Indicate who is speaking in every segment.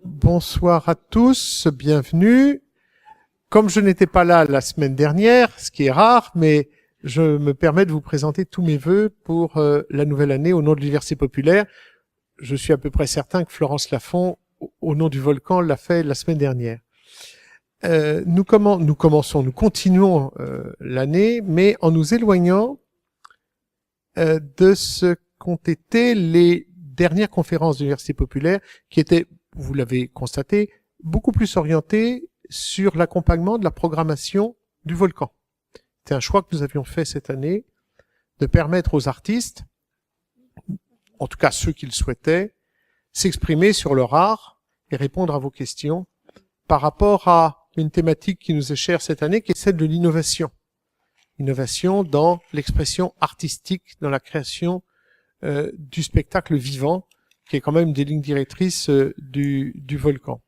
Speaker 1: Bonsoir à tous, bienvenue. Comme je n'étais pas là la semaine dernière, ce qui est rare, mais je me permets de vous présenter tous mes vœux pour la nouvelle année au nom de l'Université populaire. Je suis à peu près certain que Florence Lafont, au nom du Volcan, l'a fait la semaine dernière. Nous continuons l'année, mais en nous éloignant de ce qu'ont été les dernières conférences de l'Université populaire, qui étaient, vous l'avez constaté, beaucoup plus orientées sur l'accompagnement de la programmation du Volcan. C'est un choix que nous avions fait cette année, de permettre aux artistes, en tout cas ceux qui le souhaitaient, s'exprimer sur leur art et répondre à vos questions par rapport à une thématique qui nous est chère cette année, qui est celle de l'innovation. Innovation dans l'expression artistique, dans la création du spectacle vivant, qui est quand même des lignes directrices du Volcan.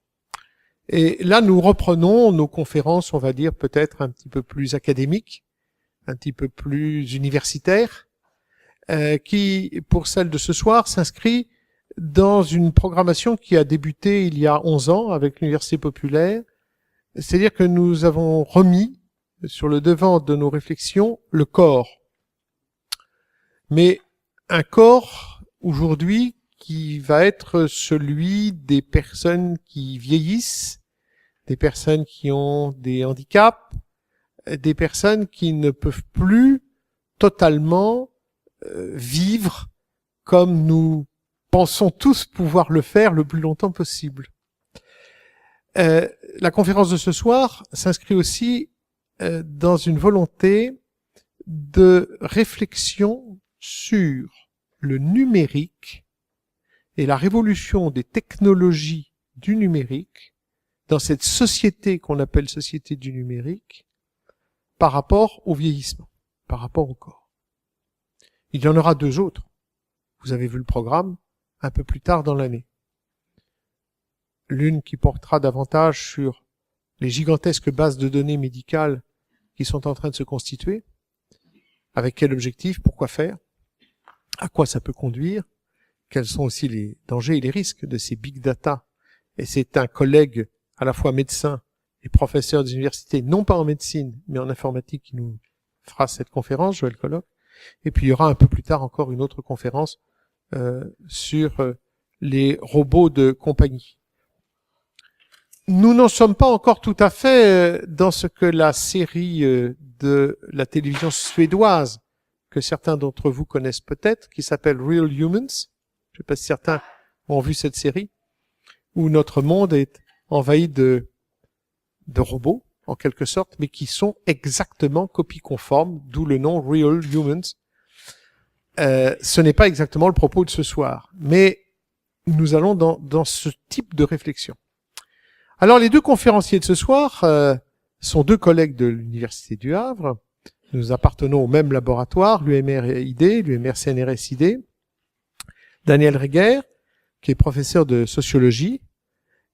Speaker 1: Et là, nous reprenons nos conférences, on va dire, peut-être un petit peu plus académiques, un petit peu plus universitaires, qui, pour celle de ce soir, s'inscrit dans une programmation qui a débuté il y a 11 ans avec l'Université populaire. C'est-à-dire que nous avons remis sur le devant de nos réflexions le corps. Mais un corps, aujourd'hui, qui va être celui des personnes qui vieillissent, des personnes qui ont des handicaps, des personnes qui ne peuvent plus totalement vivre comme nous pensons tous pouvoir le faire le plus longtemps possible. La conférence de ce soir s'inscrit aussi dans une volonté de réflexion sur le numérique et la révolution des technologies du numérique dans cette société qu'on appelle société du numérique par rapport au vieillissement, par rapport au corps. Il y en aura deux autres. Vous avez vu le programme un peu plus tard dans l'année. L'une qui portera davantage sur les gigantesques bases de données médicales qui sont en train de se constituer. Avec quel objectif, pourquoi faire, à quoi ça peut conduire, quels sont aussi les dangers et les risques de ces big data. Et c'est un collègue à la fois médecin et professeur des universités, non pas en médecine, mais en informatique, qui nous fera cette conférence, Joël Colloque. Et puis il y aura un peu plus tard encore une autre conférence sur les robots de compagnie. Nous n'en sommes pas encore tout à fait dans ce que la série de la télévision suédoise, que certains d'entre vous connaissent peut-être, qui s'appelle Real Humans, je ne sais pas si certains ont vu cette série, où notre monde est envahi de robots, en quelque sorte, mais qui sont exactement copies conformes, d'où le nom Real Humans. Ce n'est pas exactement le propos de ce soir, mais nous allons dans ce type de réflexion. Alors, les deux conférenciers de ce soir sont deux collègues de l'Université du Havre. Nous appartenons au même laboratoire, l'UMR-ID, l'UMR-CNRS-ID. Daniel Reger, qui est professeur de sociologie,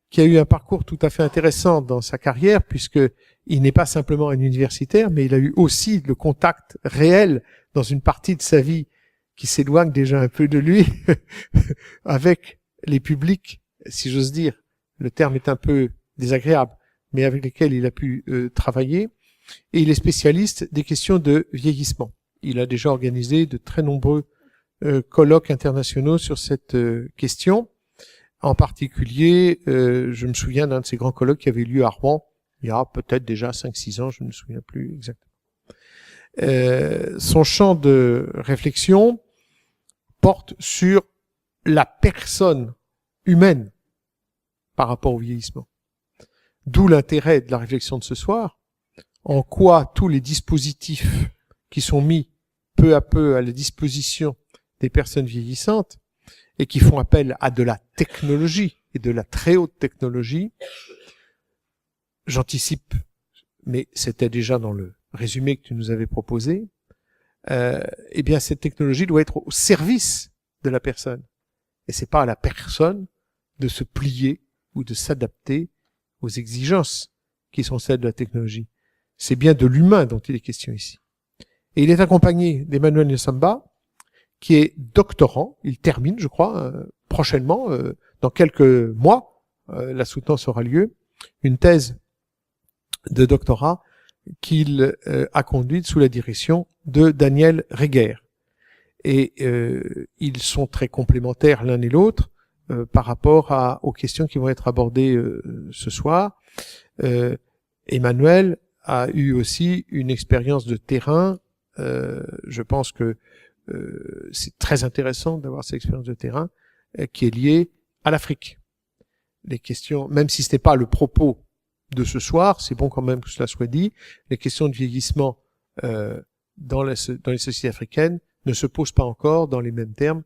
Speaker 1: qui a eu un parcours tout à fait intéressant dans sa carrière, puisqu'il n'est pas simplement un universitaire, mais il a eu aussi le contact réel dans une partie de sa vie qui s'éloigne déjà un peu de lui, avec les publics, si j'ose dire. Le terme est un peu désagréable, mais avec lesquels il a pu travailler. Et il est spécialiste des questions de vieillissement. Il a déjà organisé de très nombreux colloques internationaux sur cette question. En particulier, je me souviens d'un de ces grands colloques qui avait eu lieu à Rouen, il y a peut-être déjà 5-6 ans, je ne me souviens plus exactement. Son champ de réflexion porte sur la personne humaine par rapport au vieillissement. D'où l'intérêt de la réflexion de ce soir, en quoi tous les dispositifs qui sont mis peu à peu à la disposition des personnes vieillissantes et qui font appel à de la technologie et de la très haute technologie, j'anticipe, mais c'était déjà dans le résumé que tu nous avais proposé, eh bien cette technologie doit être au service de la personne. Et c'est pas à la personne de se plier ou de s'adapter aux exigences qui sont celles de la technologie. C'est bien de l'humain dont il est question ici. Et il est accompagné d'Emmanuel Nsamba, qui est doctorant. Il termine, je crois, prochainement, dans quelques mois, la soutenance aura lieu, une thèse de doctorat qu'il a conduite sous la direction de Daniel Reger. Et ils sont très complémentaires l'un et l'autre par rapport aux questions qui vont être abordées ce soir. Emmanuel a eu aussi une expérience de terrain. Je pense que c'est très intéressant d'avoir cette expérience de terrain qui est liée à l'Afrique. Les questions, même si ce n'est pas le propos de ce soir, c'est bon quand même que cela soit dit, les questions de vieillissement dans les sociétés africaines ne se posent pas encore dans les mêmes termes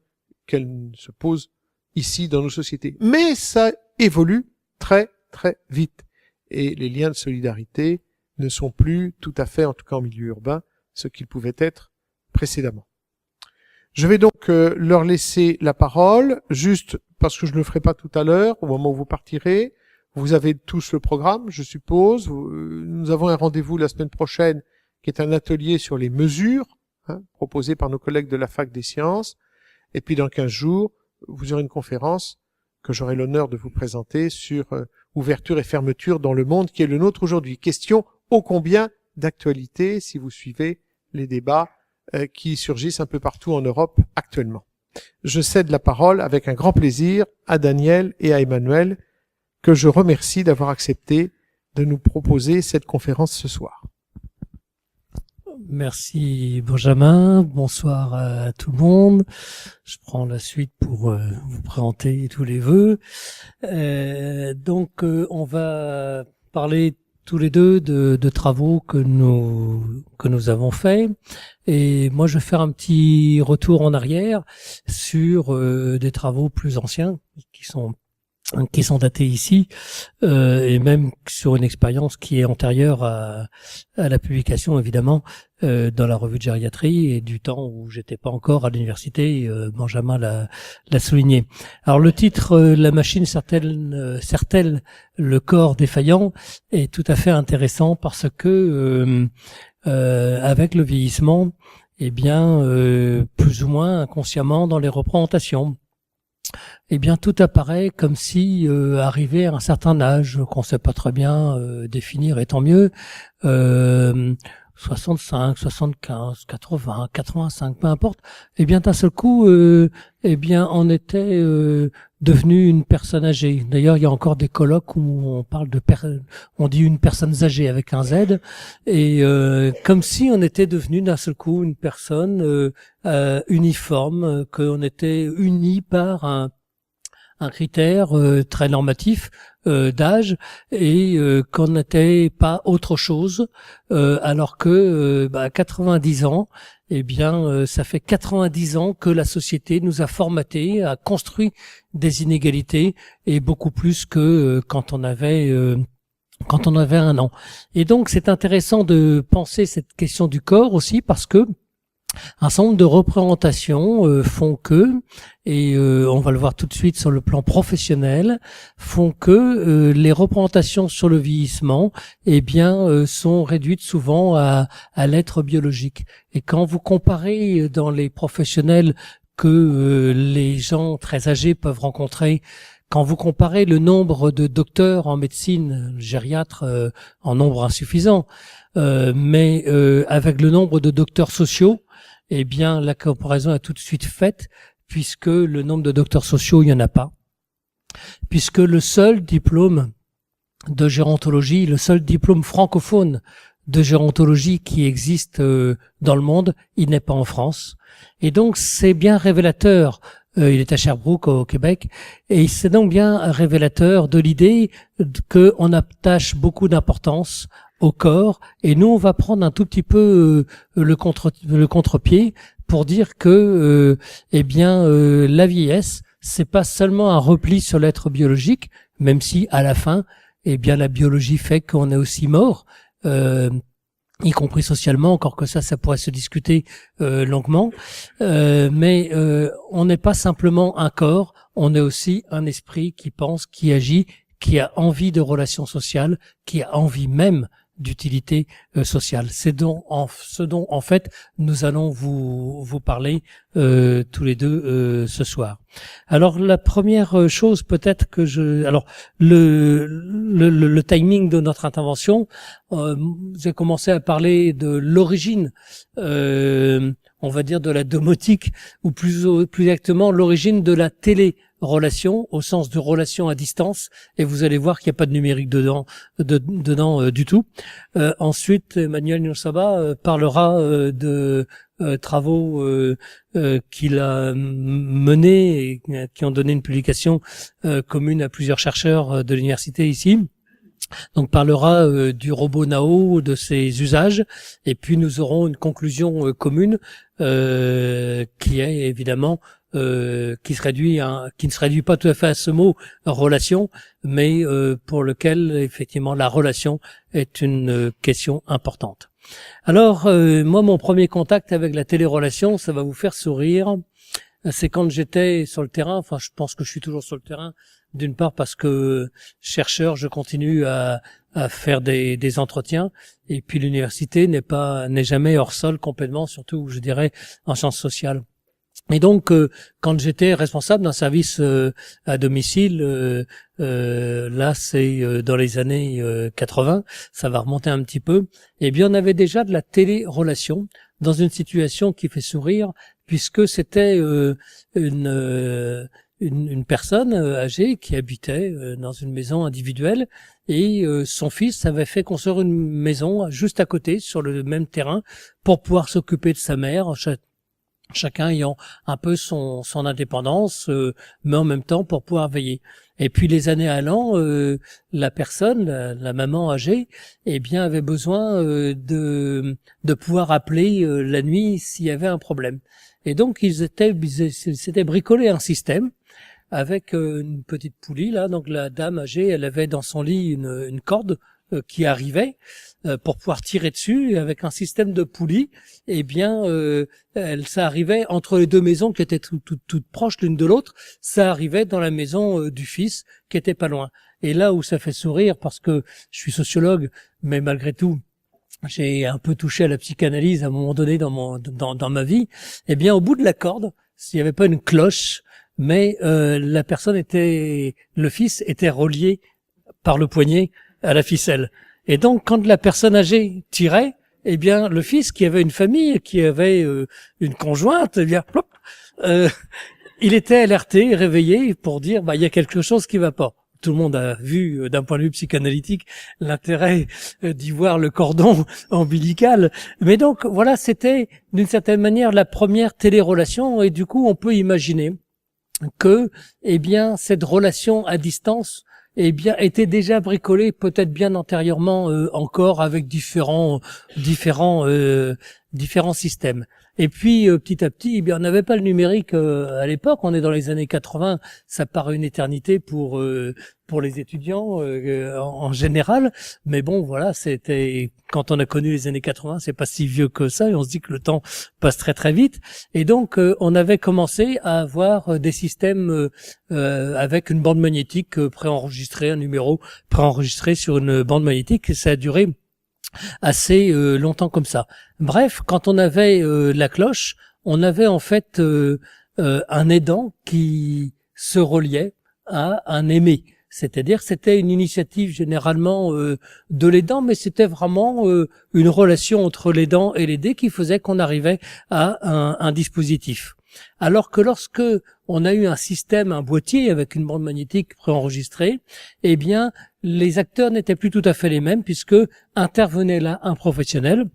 Speaker 1: qu'elles se posent ici dans nos sociétés. Mais ça évolue très très vite. Et les liens de solidarité ne sont plus tout à fait, en tout cas en milieu urbain, ce qu'ils pouvaient être précédemment. Je vais donc leur laisser la parole, juste parce que je ne le ferai pas tout à l'heure, au moment où vous partirez. Vous avez tous le programme, je suppose. Nous avons un rendez-vous la semaine prochaine, qui est un atelier sur les mesures, proposé par nos collègues de la Fac des Sciences. Et puis dans 15 jours, vous aurez une conférence que j'aurai l'honneur de vous présenter sur ouverture et fermeture dans le monde qui est le nôtre aujourd'hui. Question ô combien d'actualité si vous suivez les débats qui surgissent un peu partout en Europe actuellement. Je cède la parole avec un grand plaisir à Daniel et à Emmanuel, que je remercie d'avoir accepté de nous proposer cette conférence ce soir.
Speaker 2: Merci Benjamin, bonsoir à tout le monde. Je prends la suite pour vous présenter tous les vœux. Donc on va parler tous les deux de travaux que nous avons faits. Et moi je vais faire un petit retour en arrière sur des travaux plus anciens qui sont datés ici, et même sur une expérience qui est antérieure à la publication, évidemment, dans la revue de gériatrie, et du temps où j'étais pas encore à l'université, Benjamin l'a souligné. Alors le titre, La machine sert-elle le corps défaillant, est tout à fait intéressant parce que avec le vieillissement, eh bien, plus ou moins inconsciemment dans les représentations, eh bien, tout apparaît comme si, arrivé à un certain âge, qu'on sait pas très bien définir, et tant mieux, 65, 75, 80, 85, peu importe, eh bien, d'un seul coup, eh bien, on était devenu une personne âgée. D'ailleurs, il y a encore des colloques où on parle on dit une personne âgée avec un Z, et comme si on était devenu d'un seul coup une personne uniforme, qu'on était uni par un critère très normatif d'âge, et qu'on n'était pas autre chose, alors que 90 ans, eh bien ça fait 90 ans que la société nous a formatés, a construit des inégalités, et beaucoup plus que quand on avait 1 an. Et donc c'est intéressant de penser cette question du corps aussi, parce que un certain nombre de représentations font que, et on va le voir tout de suite sur le plan professionnel, font que les représentations sur le vieillissement, eh bien, sont réduites souvent à l'être biologique. Et quand vous comparez dans les professionnels que les gens très âgés peuvent rencontrer, quand vous comparez le nombre de docteurs en médecine gériatre en nombre insuffisant, mais avec le nombre de docteurs sociaux, eh bien, la comparaison est tout de suite faite, puisque le nombre de docteurs sociaux, il n'y en a pas. Puisque le seul diplôme de gérontologie, le seul diplôme francophone de gérontologie qui existe dans le monde, il n'est pas en France. Et donc, c'est bien révélateur. Il est à Sherbrooke, au Québec. Et c'est donc bien révélateur de l'idée qu'on attache beaucoup d'importance au corps, et nous on va prendre un tout petit peu le contre-pied pour dire que la vieillesse, c'est pas seulement un repli sur l'être biologique, même si à la fin, eh bien la biologie fait qu'on est aussi mort, y compris socialement, encore que ça pourrait se discuter longuement, mais on n'est pas simplement un corps, on est aussi un esprit qui pense, qui agit, qui a envie de relations sociales, qui a envie même d'utilité sociale. C'est ce dont en fait nous allons vous parler tous les deux ce soir. Alors la première chose peut-être que le timing de notre intervention, j'ai commencé à parler de l'origine, on va dire de la domotique, ou plus exactement l'origine de la télérelation au sens de relation à distance, et vous allez voir qu'il n'y a pas de numérique dedans du tout. Ensuite, Emmanuel Niossaba parlera de travaux qu'il a menés et qui ont donné une publication commune à plusieurs chercheurs de l'université ici. Donc parlera du robot Nao, de ses usages, et puis nous aurons une conclusion commune qui est évidemment qui ne se réduit pas tout à fait à ce mot relation, mais pour lequel effectivement la relation est une question importante. Alors moi, mon premier contact avec la télérelation, ça va vous faire sourire. C'est quand j'étais sur le terrain. Enfin, je pense que je suis toujours sur le terrain. D'une part parce que chercheur, je continue à faire des entretiens, et puis l'université n'est jamais hors sol complètement, surtout je dirais en sciences sociales. Et donc quand j'étais responsable d'un service à domicile, là c'est dans les années 80, ça va remonter un petit peu, et bien on avait déjà de la télérelation dans une situation qui fait sourire, puisque c'était une personne âgée qui habitait dans une maison individuelle, et son fils avait fait construire une maison juste à côté sur le même terrain pour pouvoir s'occuper de sa mère, chacun ayant un peu son indépendance, mais en même temps pour pouvoir veiller. Et puis les années allant, la personne, la maman âgée, eh bien avait besoin de pouvoir appeler la nuit s'il y avait un problème. Et donc ils s'étaient bricolé un système avec une petite poulie là. Donc la dame âgée, elle avait dans son lit une corde qui arrivait pour pouvoir tirer dessus, et avec un système de poulie, eh bien ça arrivait entre les deux maisons qui étaient toutes proches l'une de l'autre, ça arrivait dans la maison du fils qui était pas loin. Et là où ça fait sourire, parce que je suis sociologue, mais malgré tout j'ai un peu touché à la psychanalyse à un moment donné dans ma vie, eh bien au bout de la corde, s'il n'y avait pas une cloche, mais le fils était relié par le poignet à la ficelle. Et donc, quand la personne âgée tirait, eh bien, le fils, qui avait une famille, qui avait une conjointe, eh bien, plop, il était alerté, réveillé pour dire, il y a quelque chose qui va pas. Tout le monde a vu, d'un point de vue psychanalytique, l'intérêt d'y voir le cordon ombilical. Mais donc, voilà, c'était d'une certaine manière la première télérelation, et du coup, on peut imaginer que, eh bien, cette relation à distance, eh bien, était déjà bricolée peut-être bien antérieurement encore, avec différents systèmes. Et puis petit à petit, eh bien, on n'avait pas le numérique à l'époque. On est dans les années 80, ça paraît une éternité pour les étudiants en général. Mais bon, voilà, c'était quand on a connu les années 80, c'est pas si vieux que ça, et on se dit que le temps passe très très vite. Et donc, on avait commencé à avoir des systèmes avec une bande magnétique préenregistrée, un numéro préenregistré sur une bande magnétique, et ça a duré assez longtemps comme ça. Bref, quand on avait la cloche, on avait en fait un aidant qui se reliait à un aimé. C'est-à-dire c'était une initiative généralement de l'aidant, mais c'était vraiment une relation entre l'aidant et l'aidé qui faisait qu'on arrivait à un dispositif. Alors que lorsque on a eu un système, un boîtier avec une bande magnétique préenregistrée, eh bien, les acteurs n'étaient plus tout à fait les mêmes, puisque intervenait là un professionnel,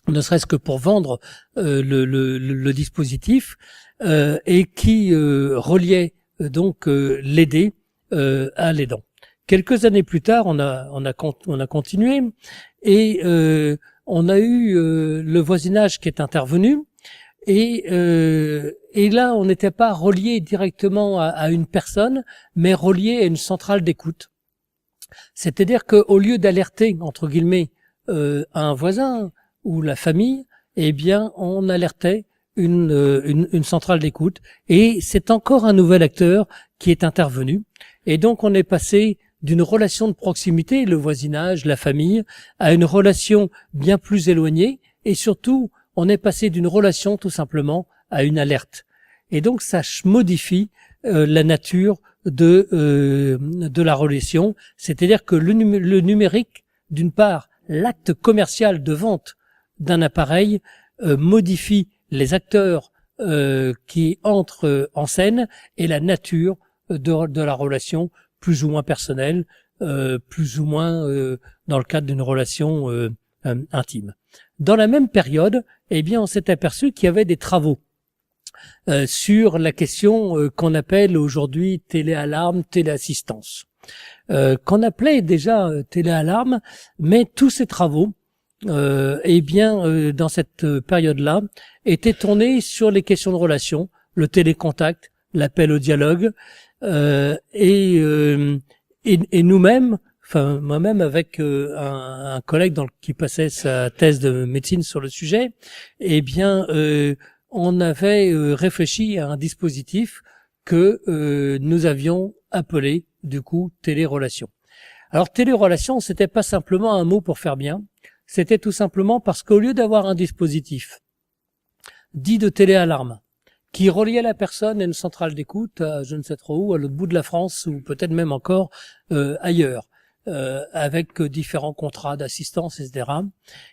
Speaker 2: ne serait-ce que pour vendre le dispositif, et qui reliait donc l'aidé à l'aidant. Quelques années plus tard, on a continué, et on a eu le voisinage qui est intervenu. Et là, on n'était pas relié directement à une personne, mais relié à une centrale d'écoute. C'est-à-dire qu'au lieu d'alerter, entre guillemets, un voisin ou la famille, eh bien, on alertait une centrale d'écoute. Et c'est encore un nouvel acteur qui est intervenu. Et donc, on est passé d'une relation de proximité, le voisinage, la famille, à une relation bien plus éloignée, et surtout, on est passé d'une relation tout simplement à une alerte. Et donc, ça modifie la nature de la relation, c'est-à-dire que le numérique, d'une part, l'acte commercial de vente d'un appareil modifie les acteurs qui entrent en scène et la nature de la relation, plus ou moins personnelle, plus ou moins dans le cadre d'une relation intime. Dans la même période, eh bien, on s'est aperçu qu'il y avait des travaux sur la question qu'on appelle aujourd'hui téléalarme, téléassistance, qu'on appelait déjà téléalarme, mais tous ces travaux, dans cette période-là, étaient tournés sur les questions de relations, le télécontact, l'appel au dialogue, et nous-mêmes, enfin moi-même avec un collègue qui passait sa thèse de médecine sur le sujet, on avait réfléchi à un dispositif que nous avions appelé du coup télérelation. Alors télérelation, c'était pas simplement un mot pour faire bien, c'était tout simplement parce qu'au lieu d'avoir un dispositif dit de téléalarme qui reliait la personne à une centrale d'écoute, à je ne sais trop où, à l'autre bout de la France ou peut-être même encore ailleurs, avec différents contrats d'assistance, etc.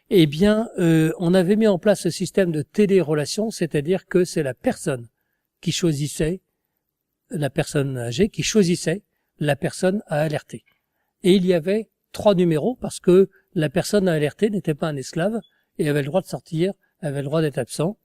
Speaker 2: On avait mis en place ce système de télérelation, c'est-à-dire que c'est la personne qui choisissait, la personne âgée qui choisissait la personne à alerter. Et il y avait 3 numéros parce que la personne à alerter n'était pas un esclave et avait le droit de sortir, avait le droit d'être absent.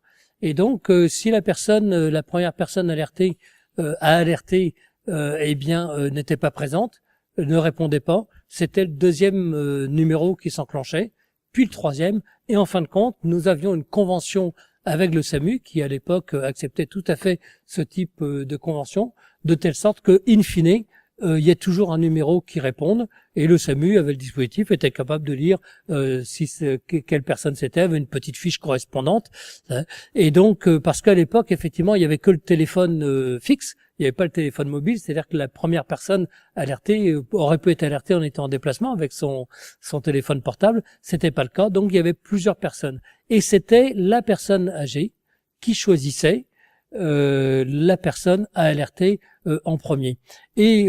Speaker 2: Et donc, si la première personne alertée à alerter, n'était pas présente, ne répondait pas, c'était le deuxième numéro qui s'enclenchait, puis le troisième, et en fin de compte, nous avions une convention avec le SAMU, qui à l'époque acceptait tout à fait ce type de convention, de telle sorte que, in fine, il y a toujours un numéro qui réponde, et le SAMU avait le dispositif, était capable de lire quelle personne c'était, avait une petite fiche correspondante, et donc parce qu'à l'époque, effectivement, il y avait que le téléphone fixe, il n'y avait pas le téléphone mobile, c'est-à-dire que la première personne alertée aurait pu être alertée en étant en déplacement avec son téléphone portable. C'était pas le cas, donc il y avait plusieurs personnes. Et c'était la personne âgée qui choisissait la personne à alerter en premier. Et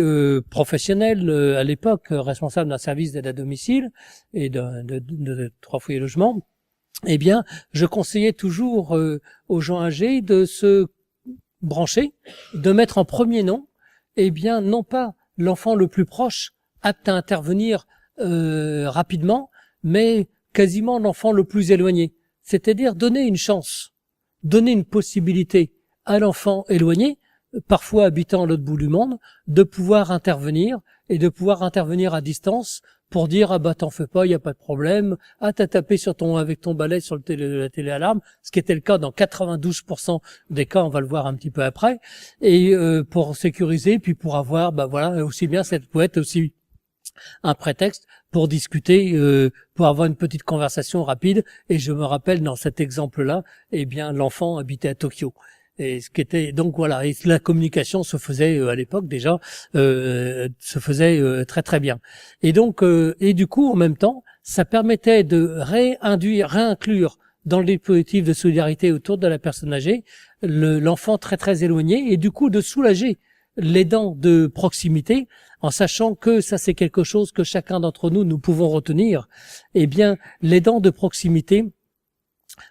Speaker 2: professionnel à l'époque, responsable d'un service d'aide à domicile et de 3 foyers logements, je conseillais toujours aux gens âgés de se brancher, de mettre en premier nom, non pas l'enfant le plus proche, apte à intervenir rapidement, mais quasiment l'enfant le plus éloigné. C'est-à-dire donner une chance, donner une possibilité à l'enfant éloigné, parfois habitant à l'autre bout du monde, de pouvoir intervenir et de pouvoir intervenir à distance pour dire t'en fais pas, il y a pas de problème, t'as tapé avec ton balai sur la téléalarme, ce qui était le cas dans 92% des cas, on va le voir un petit peu après, et pour sécuriser, puis pour avoir aussi bien, ça peut être aussi un prétexte pour discuter, pour avoir une petite conversation rapide. Et je me rappelle dans cet exemple-là, l'enfant habitait à Tokyo. Et ce qui était donc voilà, et la communication se faisait à l'époque déjà se faisait très très bien. Et donc et du coup en même temps, ça permettait de réinclure dans le dispositif de solidarité autour de la personne âgée l'enfant très très éloigné, et du coup de soulager l'aidant de proximité, en sachant que ça c'est quelque chose que chacun d'entre nous pouvons retenir. L'aidant de proximité,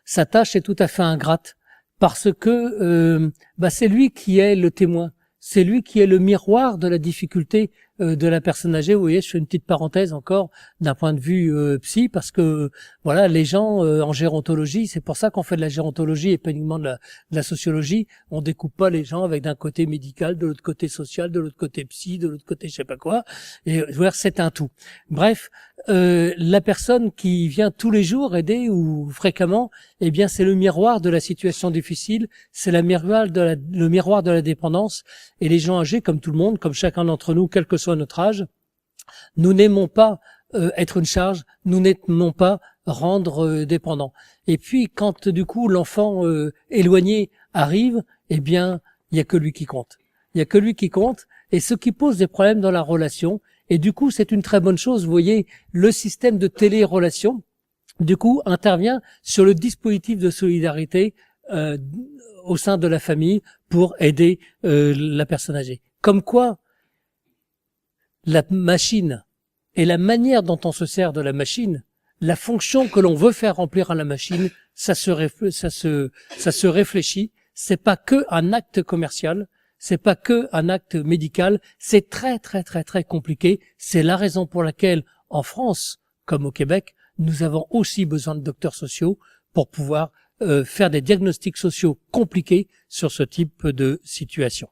Speaker 2: sa tâche est tout à fait ingrate. Parce que c'est lui qui est le témoin, c'est lui qui est le miroir de la difficulté de la personne âgée. Vous voyez, je fais une petite parenthèse encore d'un point de vue psy, parce que voilà, les gens en gérontologie, c'est pour ça qu'on fait de la gérontologie et pas uniquement de la sociologie. On découpe pas les gens avec d'un côté médical, de l'autre côté social, de l'autre côté psy, de l'autre côté je sais pas quoi. Et c'est un tout. Bref, la personne qui vient tous les jours aider ou fréquemment, c'est le miroir de la situation difficile, c'est le miroir de la dépendance. Et les gens âgés, comme tout le monde, comme chacun d'entre nous, quel que soit notre âge, nous n'aimons pas être une charge, nous n'aimons pas rendre dépendant. Et puis quand du coup l'enfant éloigné arrive, il y a que lui qui compte. Il y a que lui qui compte, et ce qui pose des problèmes dans la relation, Et du coup, c'est une très bonne chose. Vous voyez, le système de télérelation, du coup, intervient sur le dispositif de solidarité au sein de la famille pour aider la personne âgée. Comme quoi, la machine et la manière dont on se sert de la machine, la fonction que l'on veut faire remplir à la machine, ça se réfléchit. C'est pas que un acte commercial, c'est pas que un acte médical. C'est très très très très compliqué. C'est la raison pour laquelle, en France comme au Québec, nous avons aussi besoin de docteurs sociaux pour pouvoir faire des diagnostics sociaux compliqués sur ce type de situation.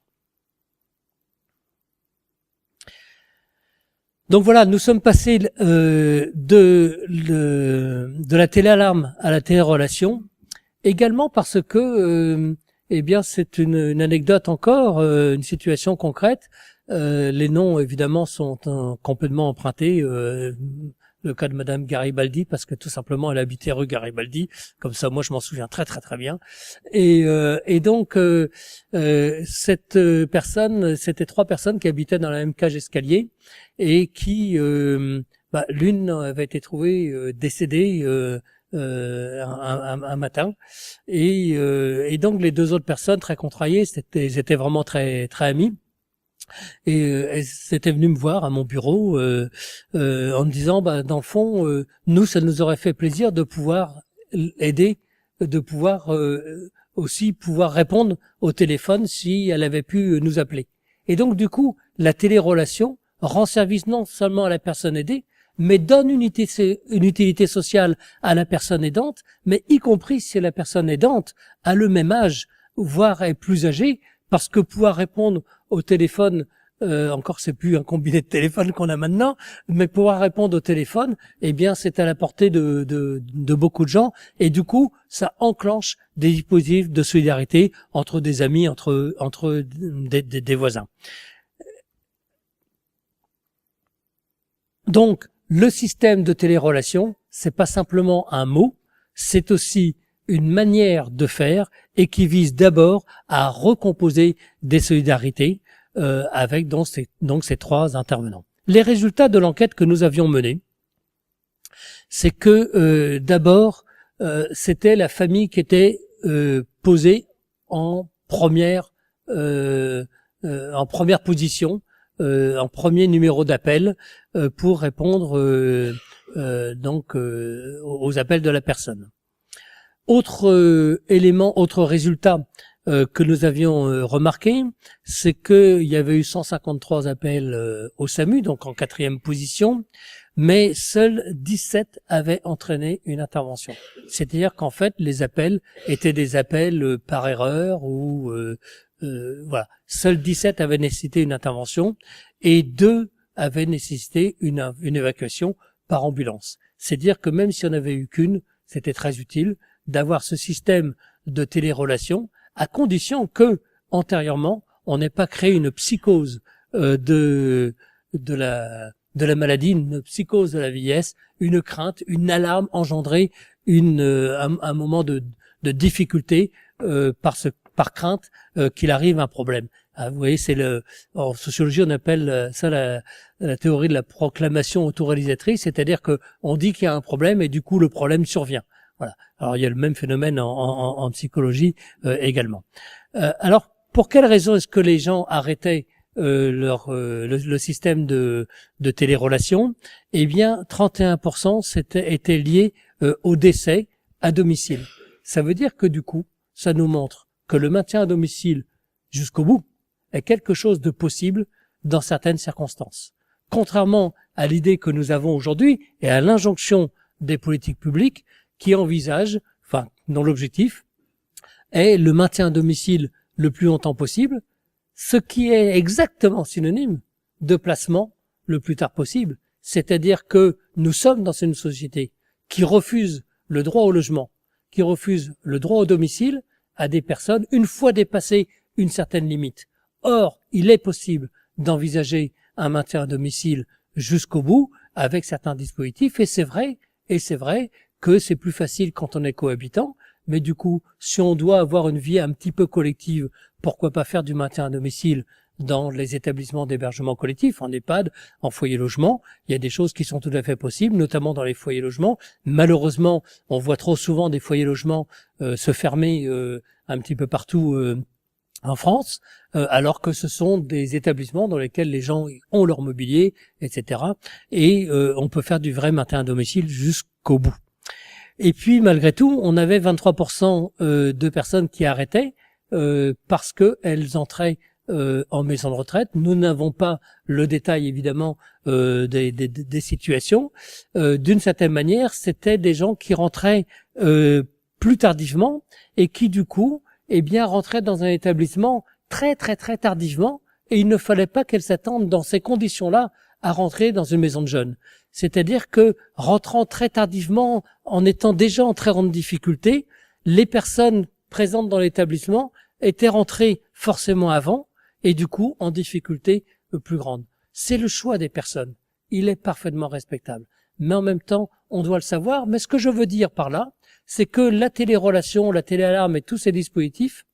Speaker 2: Donc voilà, nous sommes passés de la téléalarme à la télérelation, également parce que, eh bien, c'est une anecdote encore, une situation concrète. Les noms, évidemment, sont complètement empruntés. Le cas de Madame Garibaldi, parce que tout simplement elle habitait rue Garibaldi, comme ça moi je m'en souviens très très très bien. Et donc cette personne, c'était 3 personnes qui habitaient dans la même cage escalier et qui, l'une avait été trouvée décédée un matin, et donc les 2 autres personnes très contrariées, ils étaient vraiment très très amis. Et elle s'était venue me voir à mon bureau en me disant, dans le fond, nous, ça nous aurait fait plaisir de pouvoir aider, de pouvoir aussi pouvoir répondre au téléphone si elle avait pu nous appeler. Et donc, du coup, la télérelation rend service non seulement à la personne aidée, mais donne une utilité sociale à la personne aidante, mais y compris si la personne aidante a le même âge, voire est plus âgée, parce que pouvoir répondre au téléphone, encore c'est plus un combiné de téléphone qu'on a maintenant, mais pouvoir répondre au téléphone, eh bien c'est à la portée de beaucoup de gens, et du coup ça enclenche des dispositifs de solidarité entre des amis, entre des voisins. Donc le système de télérelation, c'est pas simplement un mot, c'est aussi une manière de faire et qui vise d'abord à recomposer des solidarités avec donc ces 3 intervenants. Les résultats de l'enquête que nous avions menée, c'est que d'abord c'était la famille qui était posée en première position, en premier numéro d'appel pour répondre aux appels de la personne. Autre élément, autre résultat que nous avions remarqué, c'est qu'il y avait eu 153 appels au SAMU, donc en 4e position, mais seuls 17 avaient entraîné une intervention. C'est-à-dire qu'en fait, les appels étaient des appels par erreur ou voilà. Seuls 17 avaient nécessité une intervention et 2 avaient nécessité une évacuation par ambulance. C'est-à-dire que même si on n'avait eu qu'une, c'était très utile d'avoir ce système de télérelation, à condition que, antérieurement, on n'ait pas créé une psychose de la maladie, une psychose de la vieillesse, une crainte, une alarme engendrée, un moment de difficulté par crainte qu'il arrive un problème. Vous voyez, en sociologie, on appelle ça la théorie de la proclamation autoréalisatrice, c'est-à-dire que on dit qu'il y a un problème et du coup le problème survient. Voilà. Alors il y a le même phénomène en psychologie également. Alors pour quelles raisons est-ce que les gens arrêtaient le système de télérelation? Eh bien, 31% étaient liés au décès à domicile. Ça veut dire que du coup, ça nous montre que le maintien à domicile jusqu'au bout est quelque chose de possible dans certaines circonstances. Contrairement à l'idée que nous avons aujourd'hui et à l'injonction des politiques publiques qui envisagent, dont l'objectif est le maintien à domicile le plus longtemps possible, ce qui est exactement synonyme de placement le plus tard possible. C'est-à-dire que nous sommes dans une société qui refuse le droit au logement, qui refuse le droit au domicile à des personnes une fois dépassé une certaine limite. Or, il est possible d'envisager un maintien à domicile jusqu'au bout avec certains dispositifs, et c'est vrai que c'est plus facile quand on est cohabitant, mais du coup, si on doit avoir une vie un petit peu collective, pourquoi pas faire du maintien à domicile dans les établissements d'hébergement collectif, en EHPAD, en foyer logement. Il y a des choses qui sont tout à fait possibles, notamment dans les foyers logements. Malheureusement, on voit trop souvent des foyers logements se fermer un petit peu partout en France, alors que ce sont des établissements dans lesquels les gens ont leur mobilier, etc. Et on peut faire du vrai maintien à domicile jusqu'au bout. Et puis, malgré tout, on avait 23% de personnes qui arrêtaient parce qu'elles entraient en maison de retraite. Nous n'avons pas le détail, évidemment, des situations. D'une certaine manière, c'était des gens qui rentraient plus tardivement et qui, du coup, rentraient dans un établissement très, très, très tardivement. Et il ne fallait pas qu'elles s'attendent dans ces conditions-là à rentrer dans une maison de jeunes. C'est-à-dire que, rentrant très tardivement, en étant déjà en très grande difficulté, les personnes présentes dans l'établissement étaient rentrées forcément avant et du coup en difficulté plus grande. C'est le choix des personnes. Il est parfaitement respectable. Mais en même temps, on doit le savoir. Mais ce que je veux dire par là, c'est que la télérelation, la téléalarme et tous ces dispositifs,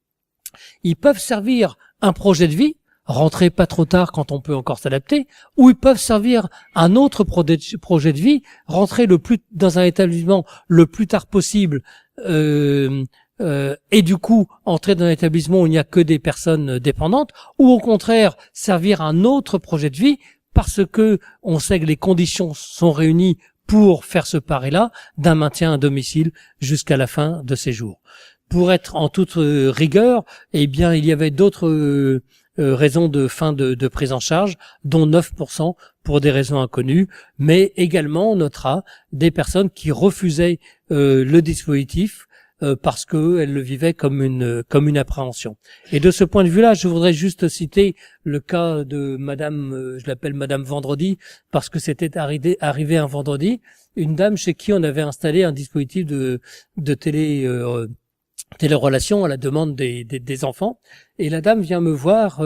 Speaker 2: ils peuvent servir un projet de vie, rentrer pas trop tard quand on peut encore s'adapter, ou ils peuvent servir un autre projet de vie, rentrer dans un établissement le plus tard possible, et du coup entrer dans un établissement où il n'y a que des personnes dépendantes, ou au contraire servir un autre projet de vie parce que on sait que les conditions sont réunies pour faire ce pari-là d'un maintien à domicile jusqu'à la fin de ses jours. Pour être en toute rigueur, il y avait d'autres raisons de fin de prise en charge, dont 9% pour des raisons inconnues, mais également on notera des personnes qui refusaient le dispositif parce qu'elles le vivaient comme une appréhension. Et de ce point de vue-là, je voudrais juste citer le cas de Madame, je l'appelle Madame Vendredi, parce que c'était arrivé un vendredi, une dame chez qui on avait installé un dispositif de télérelation à la demande des enfants, et la dame vient me voir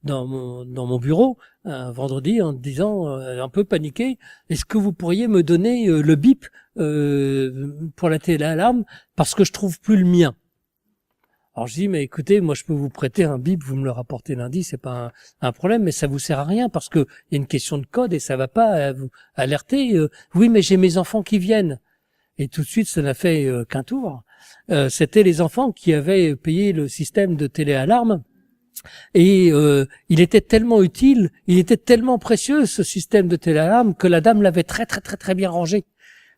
Speaker 2: dans mon bureau un vendredi en disant un peu paniqué, est-ce que vous pourriez me donner le bip pour la téléalarme parce que je trouve plus le mien. Alors je dis mais écoutez, moi je peux vous prêter un bip, vous me le rapportez lundi, c'est pas un problème, mais ça vous sert à rien parce que il y a une question de code et ça va pas vous alerter. Oui, mais j'ai mes enfants qui viennent. Et tout de suite, ça n'a fait qu'un tour. C'était les enfants qui avaient payé le système de téléalarme. Et il était tellement utile, il était tellement précieux ce système de téléalarme que la dame l'avait très très très très bien rangé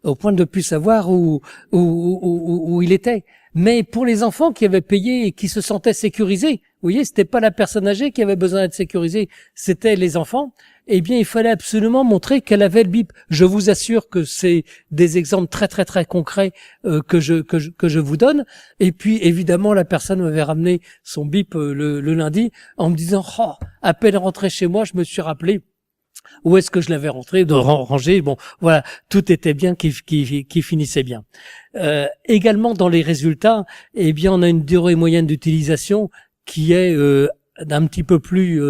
Speaker 2: au point de ne plus savoir où il était. Mais pour les enfants qui avaient payé et qui se sentaient sécurisés, vous voyez, c'était pas la personne âgée qui avait besoin d'être sécurisée, c'était les enfants. Eh bien, il fallait absolument montrer qu'elle avait le bip. Je vous assure que c'est des exemples très très très concrets que je vous donne. Et puis, évidemment, la personne m'avait ramené son bip le lundi en me disant « Oh, à peine rentré chez moi, je me suis rappelé où est-ce que je l'avais rangé. » Bon, voilà, tout était bien qui finissait bien. Également, dans les résultats, eh bien, on a une durée moyenne d'utilisation qui est d'un petit peu plus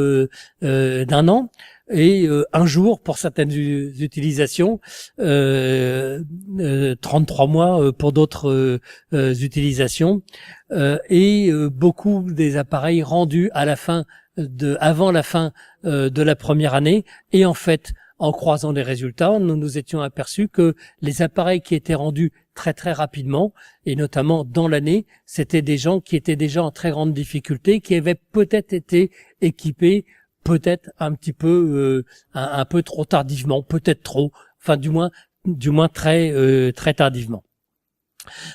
Speaker 2: d'un an. Et un jour pour certaines utilisations, 33 mois pour d'autres utilisations, et beaucoup des appareils rendus avant la fin de la première année. Et en fait, en croisant les résultats, nous nous étions aperçus que les appareils qui étaient rendus très très rapidement, et notamment dans l'année, c'était des gens qui étaient déjà en très grande difficulté, qui avaient peut-être été équipés peut-être un petit peu un peu trop tardivement, peut-être trop, enfin du moins très très tardivement.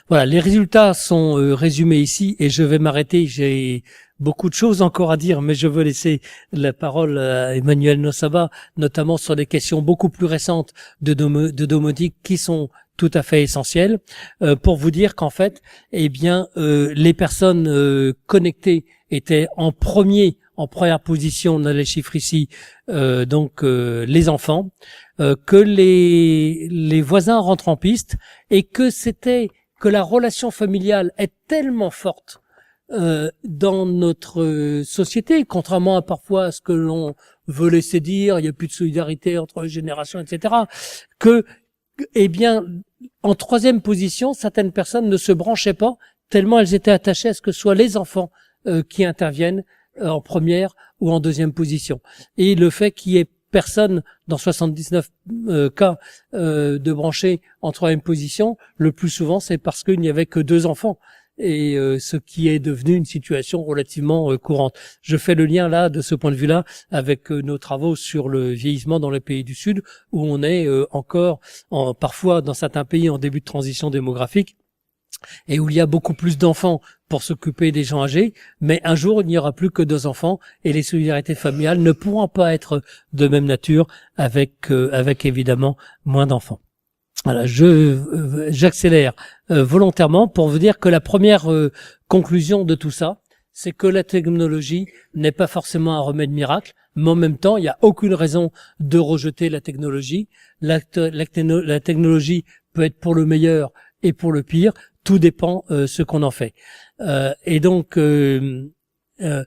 Speaker 2: Voilà, les résultats sont résumés ici et je vais m'arrêter. J'ai beaucoup de choses encore à dire, mais je veux laisser la parole à Emmanuel Nosaba, notamment sur des questions beaucoup plus récentes de domotique qui sont tout à fait essentielles, pour vous dire qu'en fait, les personnes connectées étaient en première position, on a les chiffres ici, les enfants, que les voisins rentrent en piste et que la relation familiale est tellement forte dans notre société, contrairement à parfois à ce que l'on veut laisser dire, il n'y a plus de solidarité entre les générations, etc., que, en troisième position, certaines personnes ne se branchaient pas tellement elles étaient attachées à ce que ce soit les enfants qui interviennent en première ou en deuxième position. Et le fait qu'il y ait personne dans 79 cas de branchés en troisième position, le plus souvent c'est parce qu'il n'y avait que 2 enfants, et ce qui est devenu une situation relativement courante. Je fais le lien là, de ce point de vue-là, avec nos travaux sur le vieillissement dans les pays du Sud, où on est encore, parfois dans certains pays, en début de transition démographique, et où il y a beaucoup plus d'enfants pour s'occuper des gens âgés, mais un jour, il n'y aura plus que 2 enfants, et les solidarités familiales ne pourront pas être de même nature avec évidemment moins d'enfants. Voilà, j'accélère volontairement pour vous dire que la première conclusion de tout ça, c'est que la technologie n'est pas forcément un remède miracle, mais en même temps, il n'y a aucune raison de rejeter la technologie. La technologie peut être pour le meilleur et pour le pire, tout dépend ce qu'on en fait. Et donc, bien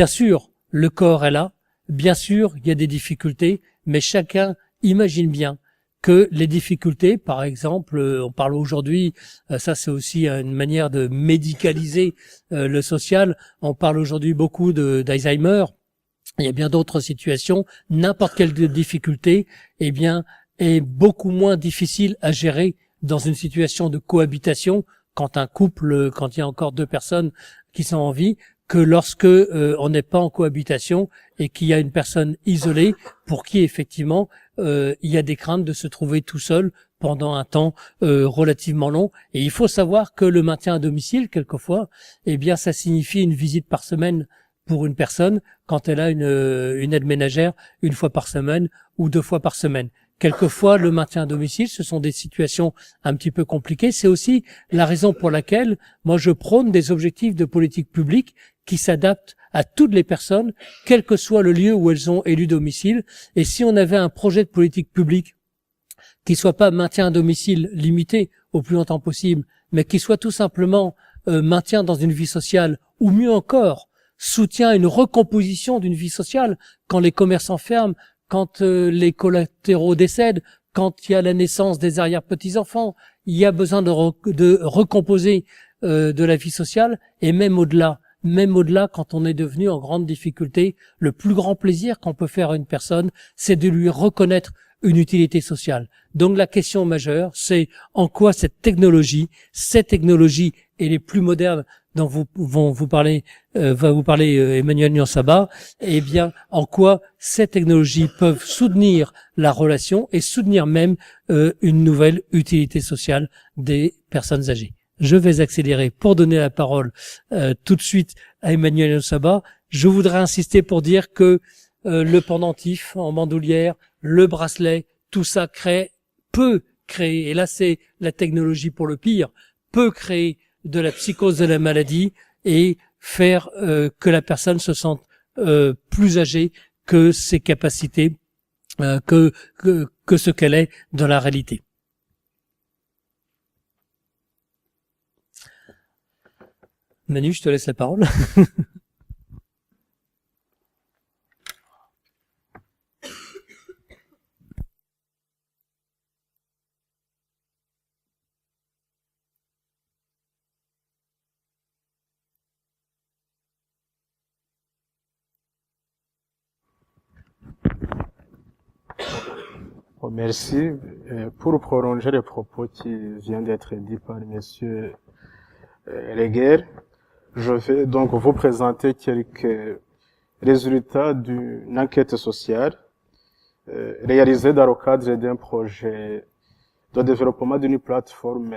Speaker 2: sûr, le corps est là, bien sûr, il y a des difficultés, mais chacun imagine bien que les difficultés, par exemple, on parle aujourd'hui, ça c'est aussi une manière de médicaliser le social, on parle aujourd'hui beaucoup d'Alzheimer, il y a bien d'autres situations, n'importe quelle difficulté, eh bien, est beaucoup moins difficile à gérer dans une situation de cohabitation, quand il y a encore 2 personnes qui sont en vie, que lorsque on n'est pas en cohabitation et qu'il y a une personne isolée pour qui effectivement il y a des craintes de se trouver tout seul pendant un temps relativement long. Et il faut savoir que le maintien à domicile, quelquefois, eh bien ça signifie une visite par semaine pour une personne quand elle a une aide ménagère 1 fois par semaine ou 2 fois par semaine. Quelquefois, le maintien à domicile, ce sont des situations un petit peu compliquées. C'est aussi la raison pour laquelle moi je prône des objectifs de politique publique qui s'adaptent à toutes les personnes, quel que soit le lieu où elles ont élu domicile. Et si on avait un projet de politique publique qui soit pas maintien à domicile limité au plus longtemps possible, mais qui soit tout simplement maintien dans une vie sociale, ou mieux encore, soutien à une recomposition d'une vie sociale, quand les commerçants ferment, quand les collatéraux décèdent, quand il y a la naissance des arrière-petits-enfants, il y a besoin de recomposer de la vie sociale, et même au-delà, quand on est devenu en grande difficulté, le plus grand plaisir qu'on peut faire à une personne, c'est de lui reconnaître une utilité sociale. Donc la question majeure, c'est en quoi cette technologie et les plus modernes dont va vous parler Emmanuel Nyansaba, eh bien, en quoi ces technologies peuvent soutenir la relation et soutenir même une nouvelle utilité sociale des personnes âgées. Je vais accélérer pour donner la parole tout de suite à Emmanuel Nyansaba. Je voudrais insister pour dire que le pendentif en bandoulière, le bracelet, tout ça peut créer, et là c'est la technologie pour le pire, peut créer de la psychose de la maladie et faire que la personne se sente plus âgée que ses capacités, que ce qu'elle est dans la réalité. Manu, je te laisse la parole.
Speaker 3: Bon, merci. Pour prolonger les propos qui viennent d'être dits par Monsieur Reguer, je vais donc vous présenter quelques résultats d'une enquête sociale réalisée dans le cadre d'un projet de développement d'une plateforme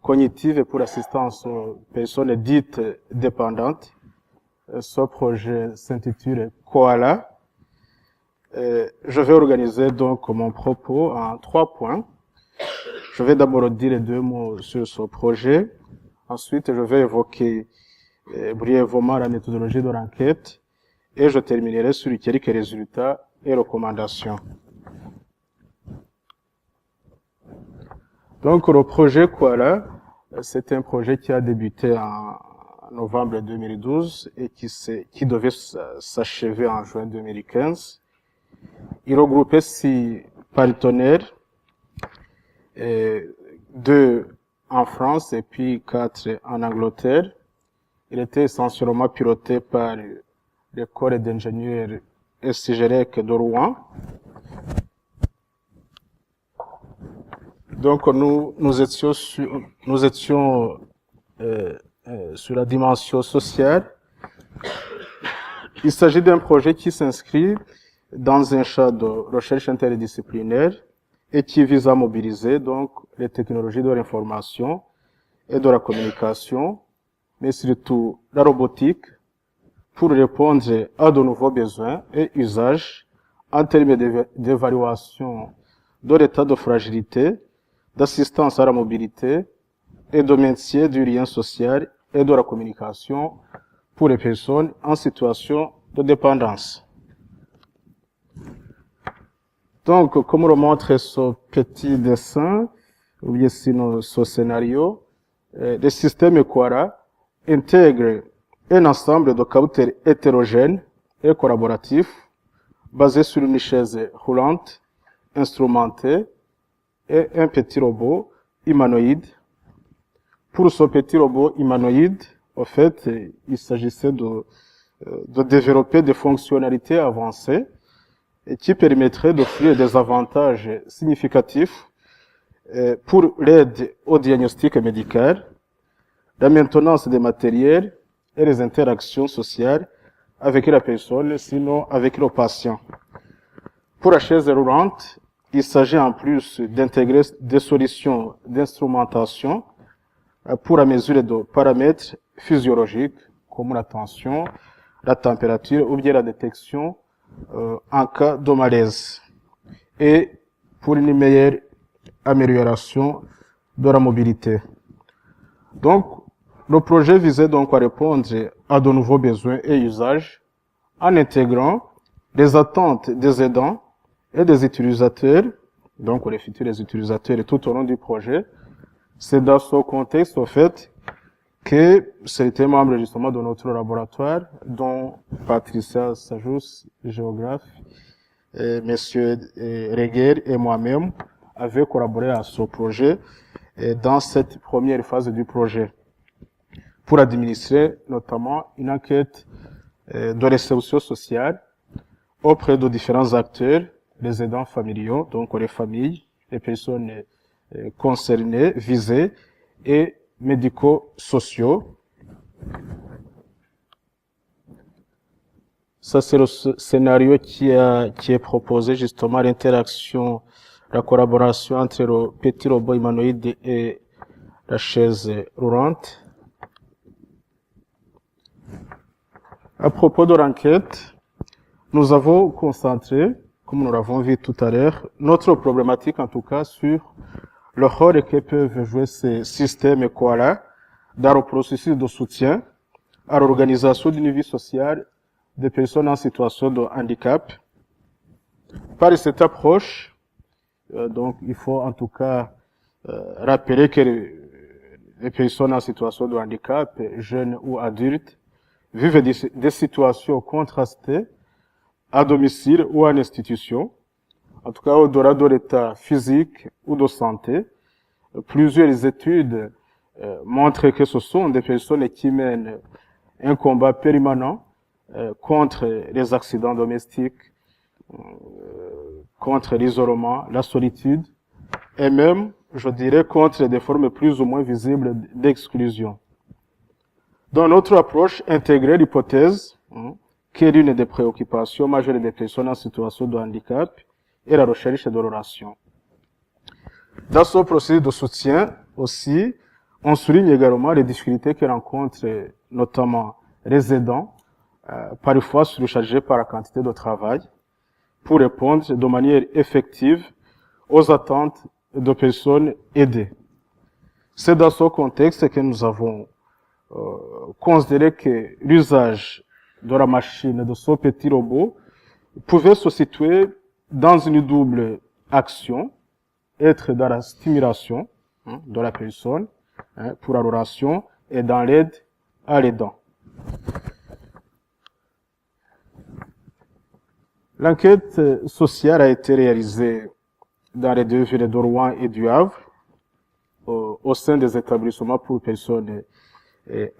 Speaker 3: cognitive pour l'assistance aux personnes dites dépendantes. Ce projet s'intitule Koala. Je vais organiser donc mon propos en 3 points. Je vais d'abord dire 2 mots sur ce projet. Ensuite, je vais évoquer brièvement la méthodologie de l'enquête et je terminerai sur quelques résultats et recommandations. Donc, le projet Koala, c'est un projet qui a débuté en novembre 2012 et qui devait s'achever en juin 2015. Il regroupait 6 partenaires, 2 en France et puis 4 en Angleterre. Il était essentiellement piloté par l'école d'ingénieurs SIGEREC de Rouen. Donc nous étions sur la dimension sociale. Il s'agit d'un projet qui s'inscrit dans un champ de recherche interdisciplinaire et qui vise à mobiliser donc les technologies de l'information et de la communication, mais surtout la robotique, pour répondre à de nouveaux besoins et usages en termes d'évaluation de l'état de fragilité, d'assistance à la mobilité et de maintien du lien social et de la communication pour les personnes en situation de dépendance. Donc, comme le montre ce petit dessin, ou bien sinon ce scénario, le système Equara intègre un ensemble de capteurs hétérogènes et collaboratifs basés sur une chaise roulante, instrumentée et un petit robot humanoïde. Pour ce petit robot humanoïde, en fait, il s'agissait de développer des fonctionnalités avancées et qui permettraient d'offrir des avantages significatifs pour l'aide au diagnostic médical, la maintenance des matériels et les interactions sociales avec la personne, sinon avec le patient. Pour la chaise roulante, il s'agit en plus d'intégrer des solutions d'instrumentation pour la mesure de paramètres physiologiques comme la tension, la température ou bien la détection en cas de malaise et pour une meilleure amélioration de la mobilité. Donc, le projet visait donc à répondre à de nouveaux besoins et usages en intégrant les attentes des aidants et des utilisateurs, donc les futurs utilisateurs tout au long du projet. C'est dans ce contexte, au fait, que c'était membre justement de notre laboratoire, dont Patricia Sajous, géographe, et Monsieur Reguer et moi-même avaient collaboré à ce projet dans cette première phase du projet pour administrer notamment une enquête de réception sociale auprès de différents acteurs, les aidants familiaux, donc les familles, les personnes concernées, visées, et médico-sociaux. Ça, c'est le scénario qui est proposé, justement, l'interaction, la collaboration entre le petit robot humanoïde et la chaise roulante. À propos de l'enquête, nous avons concentré, comme nous l'avons vu tout à l'heure, notre problématique, en tout cas, sur le rôle que peuvent jouer ces systèmes Koala dans le processus de soutien à l'organisation d'une vie sociale des personnes en situation de handicap. Par cette approche, donc il faut en tout cas rappeler que les personnes en situation de handicap, jeunes ou adultes, vivent des situations contrastées à domicile ou en institution, en tout cas au-delà de l'état physique ou de santé. Plusieurs études montrent que ce sont des personnes qui mènent un combat permanent contre les accidents domestiques, contre l'isolement, la solitude, et même, je dirais, contre des formes plus ou moins visibles d'exclusion. Dans notre approche, intégrer l'hypothèse qui est l'une des préoccupations majeures des personnes en situation de handicap et la recherche de relations. Dans ce processus de soutien aussi, on souligne également les difficultés que rencontrent notamment les aidants, parfois surchargés par la quantité de travail, pour répondre de manière effective aux attentes de personnes aidées. C'est dans ce contexte que nous avons considéré que l'usage de la machine, de ce petit robot, pouvait se situer dans une double action, être dans la stimulation de la personne pour la relation et dans l'aide à l'aidant. L'enquête sociale a été réalisée dans les deux villes de Rouen et du Havre, au sein des établissements pour personnes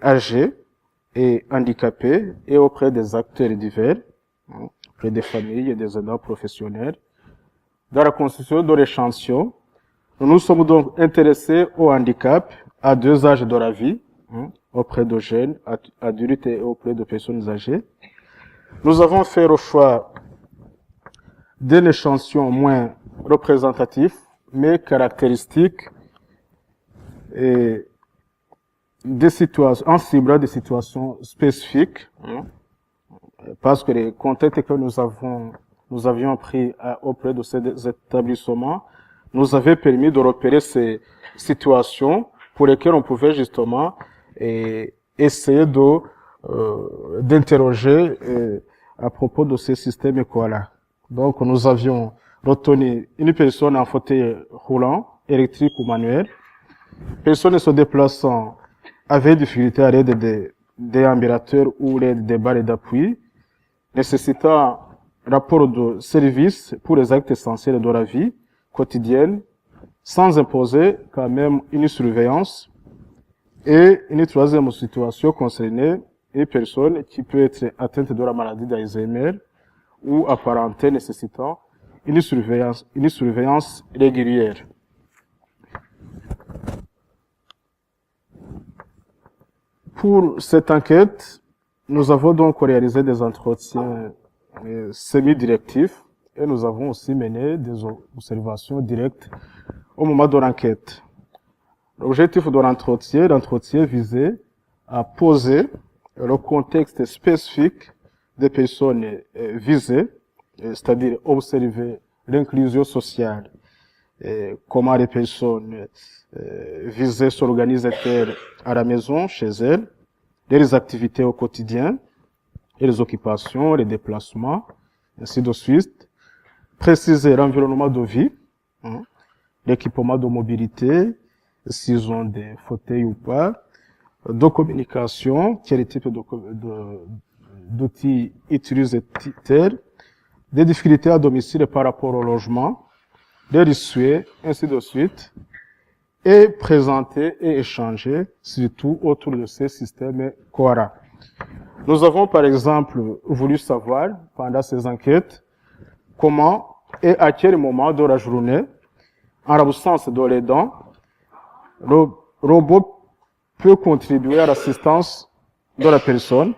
Speaker 3: âgées et handicapés et auprès des acteurs divers, auprès des familles et des aidants professionnels. Dans la constitution de l'échantillon, nous nous sommes donc intéressés au handicap à 2 âges de la vie, auprès de jeunes, adultes et auprès de personnes âgées. Nous avons fait le choix d'un échantillon moins représentatif, mais caractéristique et des situations, en ciblant des situations spécifiques, parce que les contacts que nous avions pris auprès de ces établissements nous avaient permis de repérer ces situations pour lesquelles on pouvait justement essayer d'interroger à propos de ces systèmes ECOALA. Donc, nous avions retenu une personne en fauteuil roulant, électrique ou manuel, personne se déplaçant avec difficulté à l'aide des déambulateurs ou l'aide des barres d'appui, nécessitant rapport de service pour les actes essentiels de la vie quotidienne, sans imposer quand même une surveillance. Et une troisième situation concernait une personne qui peut être atteinte de la maladie d'Alzheimer ou apparentée nécessitant une surveillance régulière. Pour cette enquête, nous avons donc réalisé des entretiens semi-directifs et nous avons aussi mené des observations directes au moment de l'enquête. L'objectif de l'entretien visait à poser le contexte spécifique des personnes visées, c'est-à-dire observer l'inclusion sociale, comment les personnes visées s'organisent-elles à la maison, chez elles, les activités au quotidien, et les occupations, les déplacements, ainsi de suite. Préciser l'environnement de vie, l'équipement de mobilité, s'ils ont des fauteuils ou pas, de communication, quel type d'outils utilisent-ils, des difficultés à domicile par rapport au logement, des rituels, ainsi de suite, et présenter et échanger, surtout autour de ces systèmes COARA. Nous avons par exemple voulu savoir, pendant ces enquêtes, comment et à quel moment de la journée, en l'absence de l'aidant, le robot peut contribuer à l'assistance de la personne.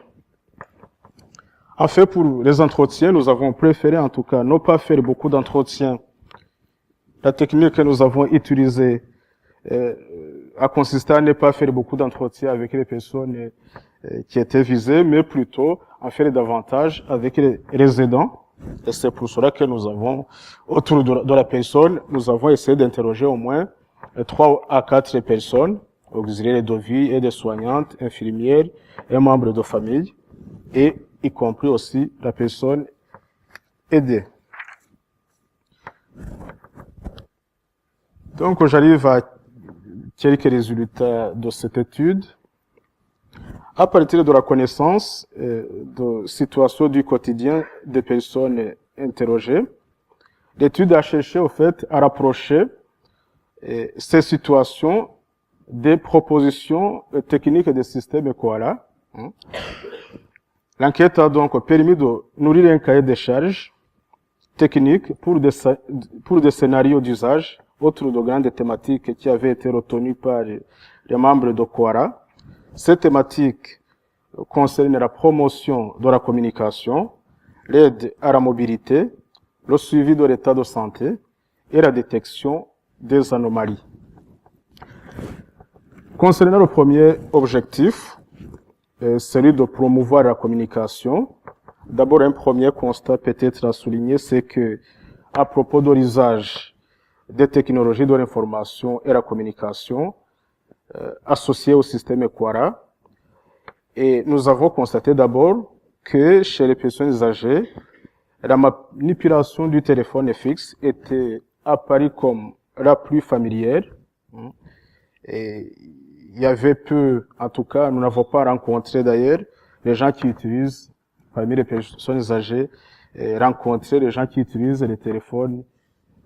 Speaker 3: En fait, pour les entretiens, nous avons préféré en tout cas ne pas faire beaucoup d'entretiens. La technique que nous avons utilisée a consisté à ne pas faire beaucoup d'entretiens avec les personnes qui étaient visées, mais plutôt à faire davantage avec les aidants. Et c'est pour cela que nous avons, autour de la personne, nous avons essayé d'interroger au moins 3 à 4 personnes, auxiliaires de vie et des soignantes, infirmières et membres de famille, et y compris aussi la personne aidée. Donc, j'arrive à quelques résultats de cette étude. À partir de la connaissance de situations du quotidien des personnes interrogées, l'étude a cherché au fait à rapprocher ces situations des propositions techniques des systèmes ECOALA. L'enquête a donc permis de nourrir un cahier de charges techniques pour des scénarios d'usage autour de grandes thématiques qui avaient été retenues par les membres de COARA. Ces thématiques concernent la promotion de la communication, l'aide à la mobilité, le suivi de l'état de santé et la détection des anomalies. Concernant le premier objectif, celui de promouvoir la communication, d'abord un premier constat peut-être à souligner, c'est que à propos de l'usage des technologies de l'information et la communication associées au système ECOARA, et nous avons constaté d'abord que chez les personnes âgées, la manipulation du téléphone fixe était apparue comme la plus familière. Et il y avait peu, en tout cas, nous n'avons pas rencontré d'ailleurs les gens qui utilisent, parmi les personnes âgées, rencontrer les gens qui utilisent les téléphones,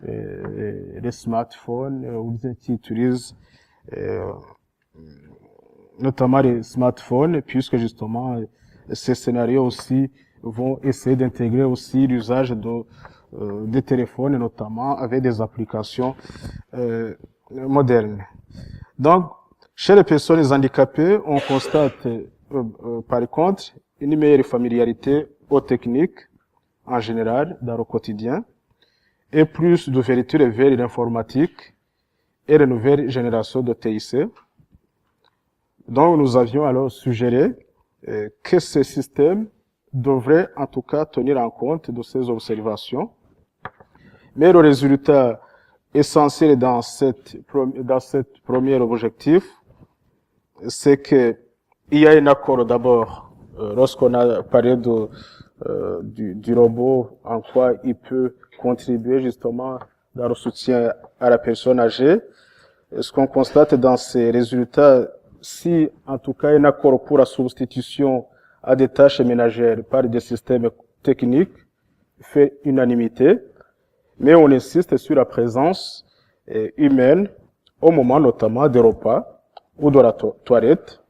Speaker 3: les smartphones, ou qui utilisent notamment les smartphones, puisque justement, ces scénarios aussi vont essayer d'intégrer aussi l'usage des téléphones, notamment avec des applications modernes. Donc, chez les personnes handicapées, on constate par contre une meilleure familiarité aux techniques en général dans le quotidien et plus d'ouverture vers l'informatique et la nouvelle génération de TIC. Donc, nous avions alors suggéré que ce système devrait en tout cas tenir en compte de ces observations. Mais le résultat essentiel dans cette premier objectif, c'est que il y a un accord d'abord, lorsqu'on a parlé du robot, en quoi il peut contribuer justement dans le soutien à la personne âgée. Ce qu'on constate dans ces résultats, si en tout cas un accord pour la substitution à des tâches ménagères par des systèmes techniques fait unanimité, mais on insiste sur la présence humaine au moment notamment des repas ou de la toilette.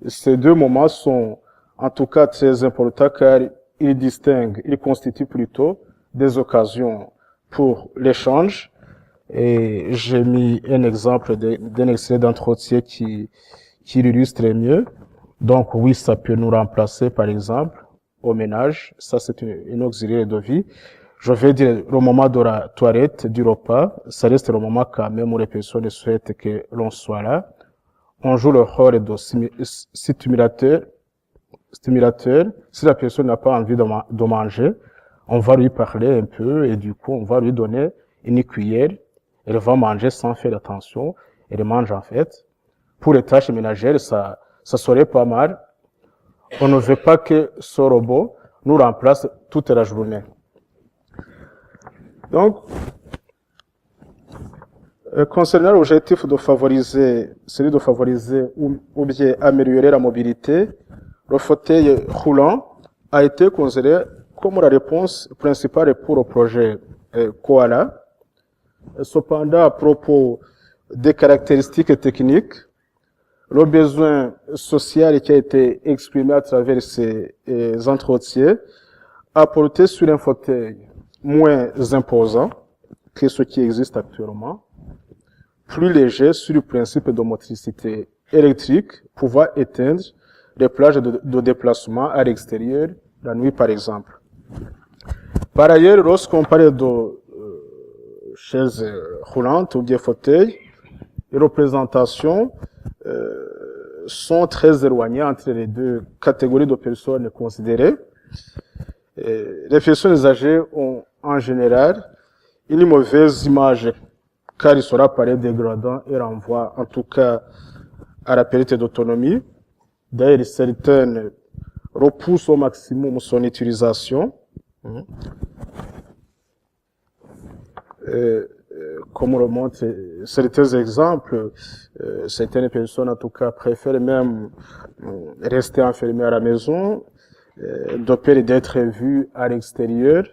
Speaker 3: Ces deux moments sont en tout cas très importants car ils constituent plutôt des occasions pour l'échange. Et j'ai mis un exemple d'un extrait d'entretien qui l'illustre mieux. Donc oui, ça peut nous remplacer par exemple au ménage. Ça, c'est une auxiliaire de vie. Je vais dire le moment de la toilette, du repas, ça reste le moment quand même où les personnes souhaitent que l'on soit là. On joue le rôle de stimulateur. Si la personne n'a pas envie de manger, on va lui parler un peu et du coup, on va lui donner une cuillère. Elle va manger sans faire attention. Elle mange en fait. Pour les tâches ménagères, ça serait pas mal. On ne veut pas que ce robot nous remplace toute la journée. Donc, concernant l'objectif de favoriser ou bien améliorer la mobilité, le fauteuil roulant a été considéré comme la réponse principale pour le projet Koala. Cependant, à propos des caractéristiques techniques, le besoin social qui a été exprimé à travers ces entretiens a porté sur un fauteuil moins imposant que ce qui existe actuellement, plus léger sur le principe de motricité électrique, pouvant éteindre les plages de déplacement à l'extérieur, la nuit par exemple. Par ailleurs, lorsqu'on parle de chaises roulantes ou bien fauteuils, les représentations sont très éloignées entre les deux catégories de personnes considérées. Les personnes âgées ont en général une mauvaise image car il sera apparaît dégradant et renvoie en tout cas à la perte d'autonomie. D'ailleurs, certaines repoussent au maximum son utilisation. Comme on le montre certains exemples, certaines personnes en tout cas préfèrent même rester enfermées à la maison, de peur d'être vues à l'extérieur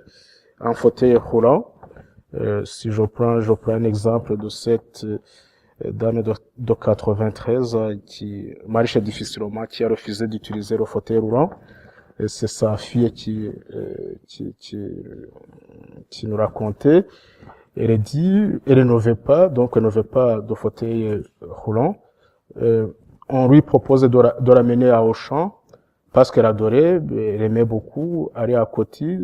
Speaker 3: en fauteuil roulant. Si je prends un exemple de cette dame de 93 qui marche difficilement, qui a refusé d'utiliser le fauteuil roulant. Et c'est sa fille qui nous racontait. Elle dit, elle ne veut pas, donc elle ne veut pas de fauteuil roulant. On lui propose de l'amener à Auchan parce qu'elle adorait, elle aimait beaucoup aller à côté,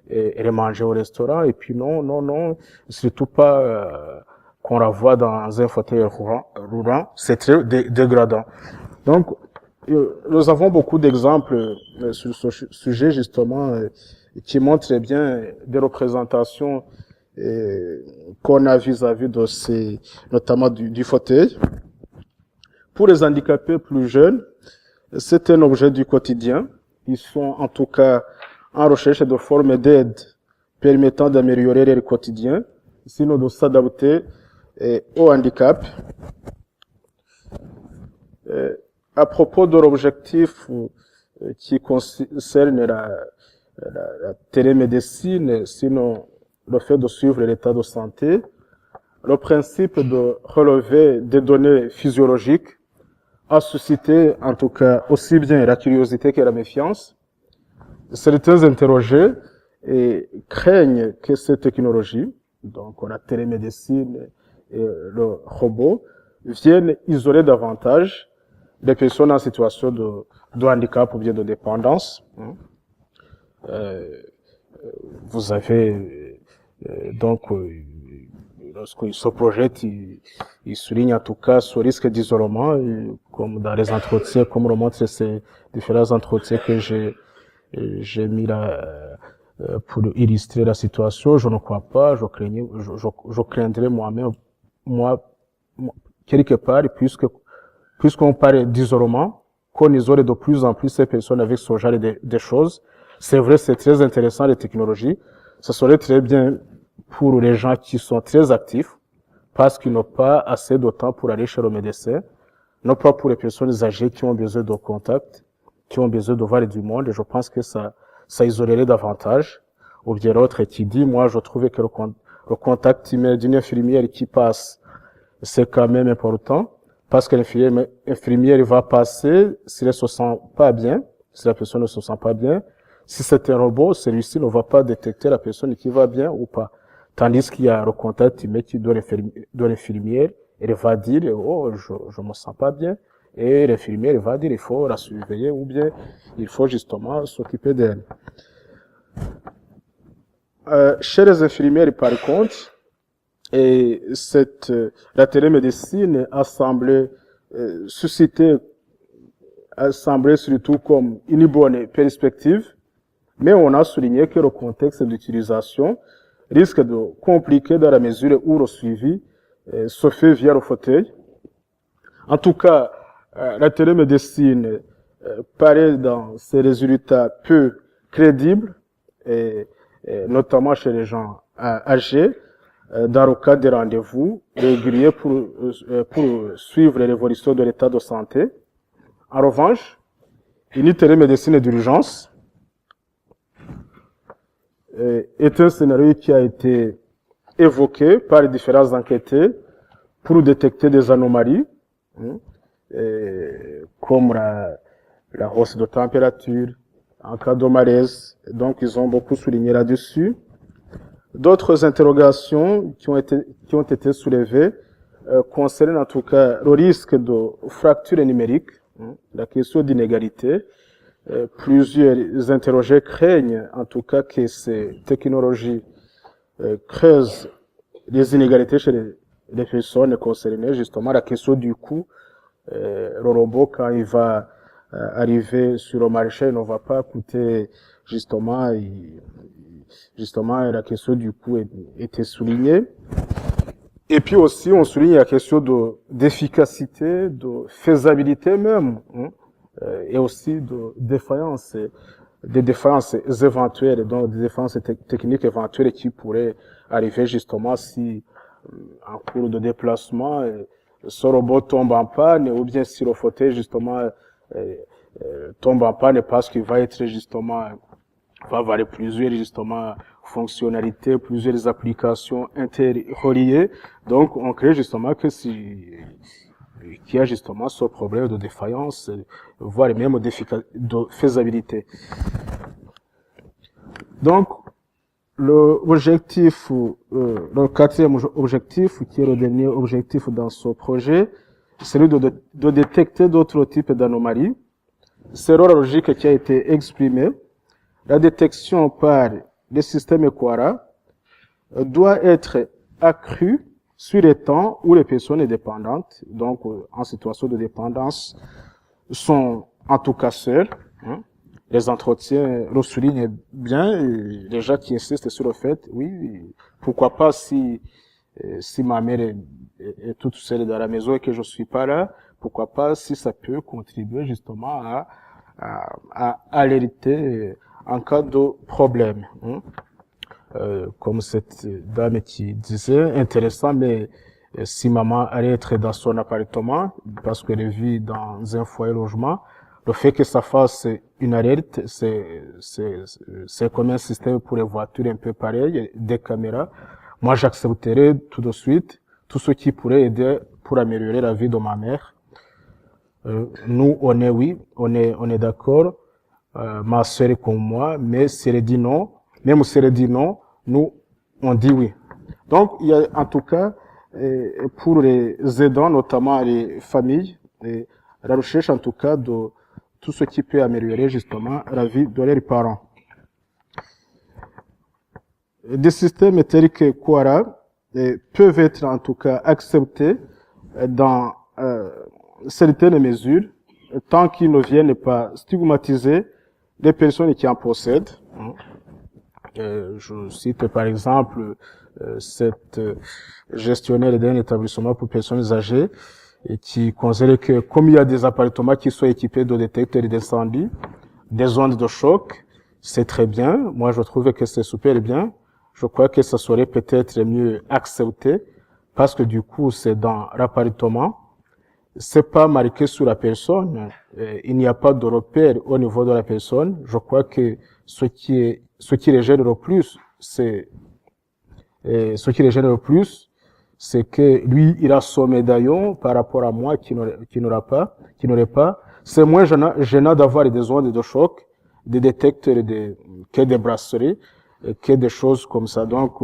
Speaker 3: et elle mangeait au restaurant, et puis non, surtout pas qu'on la voit dans un fauteuil roulant, c'est très dégradant. Donc, nous avons beaucoup d'exemples sur ce sujet justement qui montrent bien des représentations qu'on a vis-à-vis de ces, notamment du fauteuil. Pour les handicapés plus jeunes, c'est un objet du quotidien. Ils sont en tout cas en recherche de formes d'aide permettant d'améliorer leur quotidien, sinon de s'adapter au handicap. À propos de l'objectif qui concerne la télémédecine, sinon le fait de suivre l'état de santé, le principe de relever des données physiologiques a suscité, en tout cas, aussi bien la curiosité que la méfiance. Certains interrogés et craignent que cette technologie, donc la télémédecine et le robot, viennent isoler davantage les personnes en situation de handicap ou bien de dépendance. Vous avez lorsqu'il se projette, il souligne en tout cas ce risque d'isolement, comme dans les entretiens, comme le montrent ces différents entretiens que j'ai mis là pour illustrer la situation. Je ne crois pas, je craindrais moi-même, quelque part, puisqu'on parle d'isolement, qu'on isole de plus en plus ces personnes avec ce genre de choses. C'est vrai, c'est très intéressant, les technologies. Ce serait très bien pour les gens qui sont très actifs, parce qu'ils n'ont pas assez de temps pour aller chez le médecin, non pas pour les personnes âgées qui ont besoin de contact, qui ont besoin de voir du monde. Et je pense que ça isolerait davantage. Ou bien l'autre qui dit, moi, je trouvais que le contact d'une infirmière qui passe, c'est quand même important, parce que l'infirmière va passer s'il ne se sent pas bien, si la personne ne se sent pas bien. Si c'est un robot, celui-ci ne va pas détecter la personne qui va bien ou pas. Tandis qu'il y a le contact immédiat de l'infirmière, elle va dire, oh, je me sens pas bien. Et l'infirmière va dire, il faut la surveiller ou bien il faut justement s'occuper d'elle. Chez les infirmières, par contre, la télémédecine a semblé surtout comme une bonne perspective, mais on a souligné que le contexte d'utilisation risque de compliquer dans la mesure où le suivi se fait via le fauteuil. En tout cas, la télémédecine paraît dans ses résultats peu crédibles, et notamment chez les gens âgés, dans le cadre des rendez-vous réguliers pour suivre l'évolution de l'état de santé. En revanche, une télémédecine d'urgence est un scénario qui a été évoqué par les différents enquêtés pour détecter des anomalies, comme la hausse de température, en cas de malaise. Donc, ils ont beaucoup souligné là-dessus. D'autres interrogations qui ont été soulevées concernent en tout cas le risque de fracture numérique, la question d'inégalité. Plusieurs interrogés craignent en tout cas que ces technologies creusent les inégalités chez les personnes concernées. Justement, la question du coût, le robot, quand il va arriver sur le marché, ne va pas coûter justement la question du coût était soulignée. Et puis aussi, on souligne la question d'efficacité, de faisabilité même, et aussi de défaillances, des défaillances éventuelles, donc des défaillances techniques éventuelles qui pourraient arriver justement si, en cours de déplacement, ce robot tombe en panne, ou bien si le fauteuil justement tombe en panne parce qu'il va être justement, va avoir plusieurs justement fonctionnalités, plusieurs applications interreliées. Donc, on crée justement que qu'il y a justement ce problème de défaillance, voire même de faisabilité. Donc, le quatrième objectif, qui est le dernier objectif dans ce projet, c'est celui de détecter d'autres types d'anomalies. C'est la logique qui a été exprimée. La détection par le système Equara doit être accrue sur les temps où les personnes dépendantes, donc en situation de dépendance, sont en tout cas seules. Les entretiens le soulignent bien, les gens qui insistent sur le fait, oui, pourquoi pas si ma mère est toute seule dans la maison et que je suis pas là, pourquoi pas si ça peut contribuer justement à alerter en cas de problème. Comme cette dame qui disait, intéressant, mais si maman allait être dans son appartement, parce qu'elle vit dans un foyer logement, le fait que ça fasse une alerte, c'est comme un système pour les voitures un peu pareil, des caméras. Moi, j'accepterais tout de suite tout ce qui pourrait aider pour améliorer la vie de ma mère. Nous, on est oui, on est d'accord, ma sœur est comme moi, mais si elle dit non, même si elle dit non, nous, on dit oui. Donc, il y a en tout cas, pour les aidants, notamment les familles, la recherche en tout cas de tout ce qui peut améliorer justement la vie de leurs parents. Des systèmes tels que Quora peuvent être en tout cas acceptés dans certaines mesures, tant qu'ils ne viennent pas stigmatiser les personnes qui en possèdent. Je cite par exemple cette gestionnaire d'un établissement pour personnes âgées et qui considère que comme il y a des appartements qui sont équipés de détecteurs d'incendie, des ondes de choc, c'est très bien. Moi, je trouve que c'est super bien. Je crois que ça serait peut-être mieux accepté parce que du coup, c'est dans l'appartement. C'est pas marqué sur la personne. Il n'y a pas de repère au niveau de la personne. Je crois que ce qui les gêne le plus, c'est que lui, il a son médaillon par rapport à moi qui n'aurait pas. C'est moins gênant d'avoir des ondes de choc, des détecteurs que des brasseries, que des choses comme ça. Donc,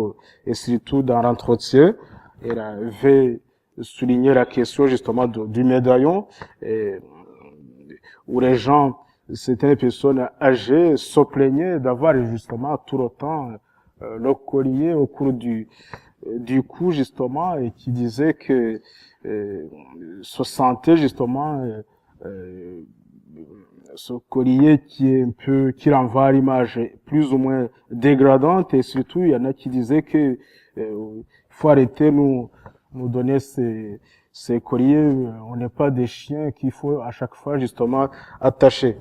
Speaker 3: et surtout dans l'entretien, elle avait souligné la question justement du médaillon, où les gens, certaines personnes âgées se plaignaient d'avoir justement tout le temps le collier au cours du coup justement, et qui disait que se sentait justement ce collier qui renvoie à l'image plus ou moins dégradante, et surtout il y en a qui disaient que faut arrêter nous donner ces colliers, on n'est pas des chiens qu'il faut à chaque fois justement attacher.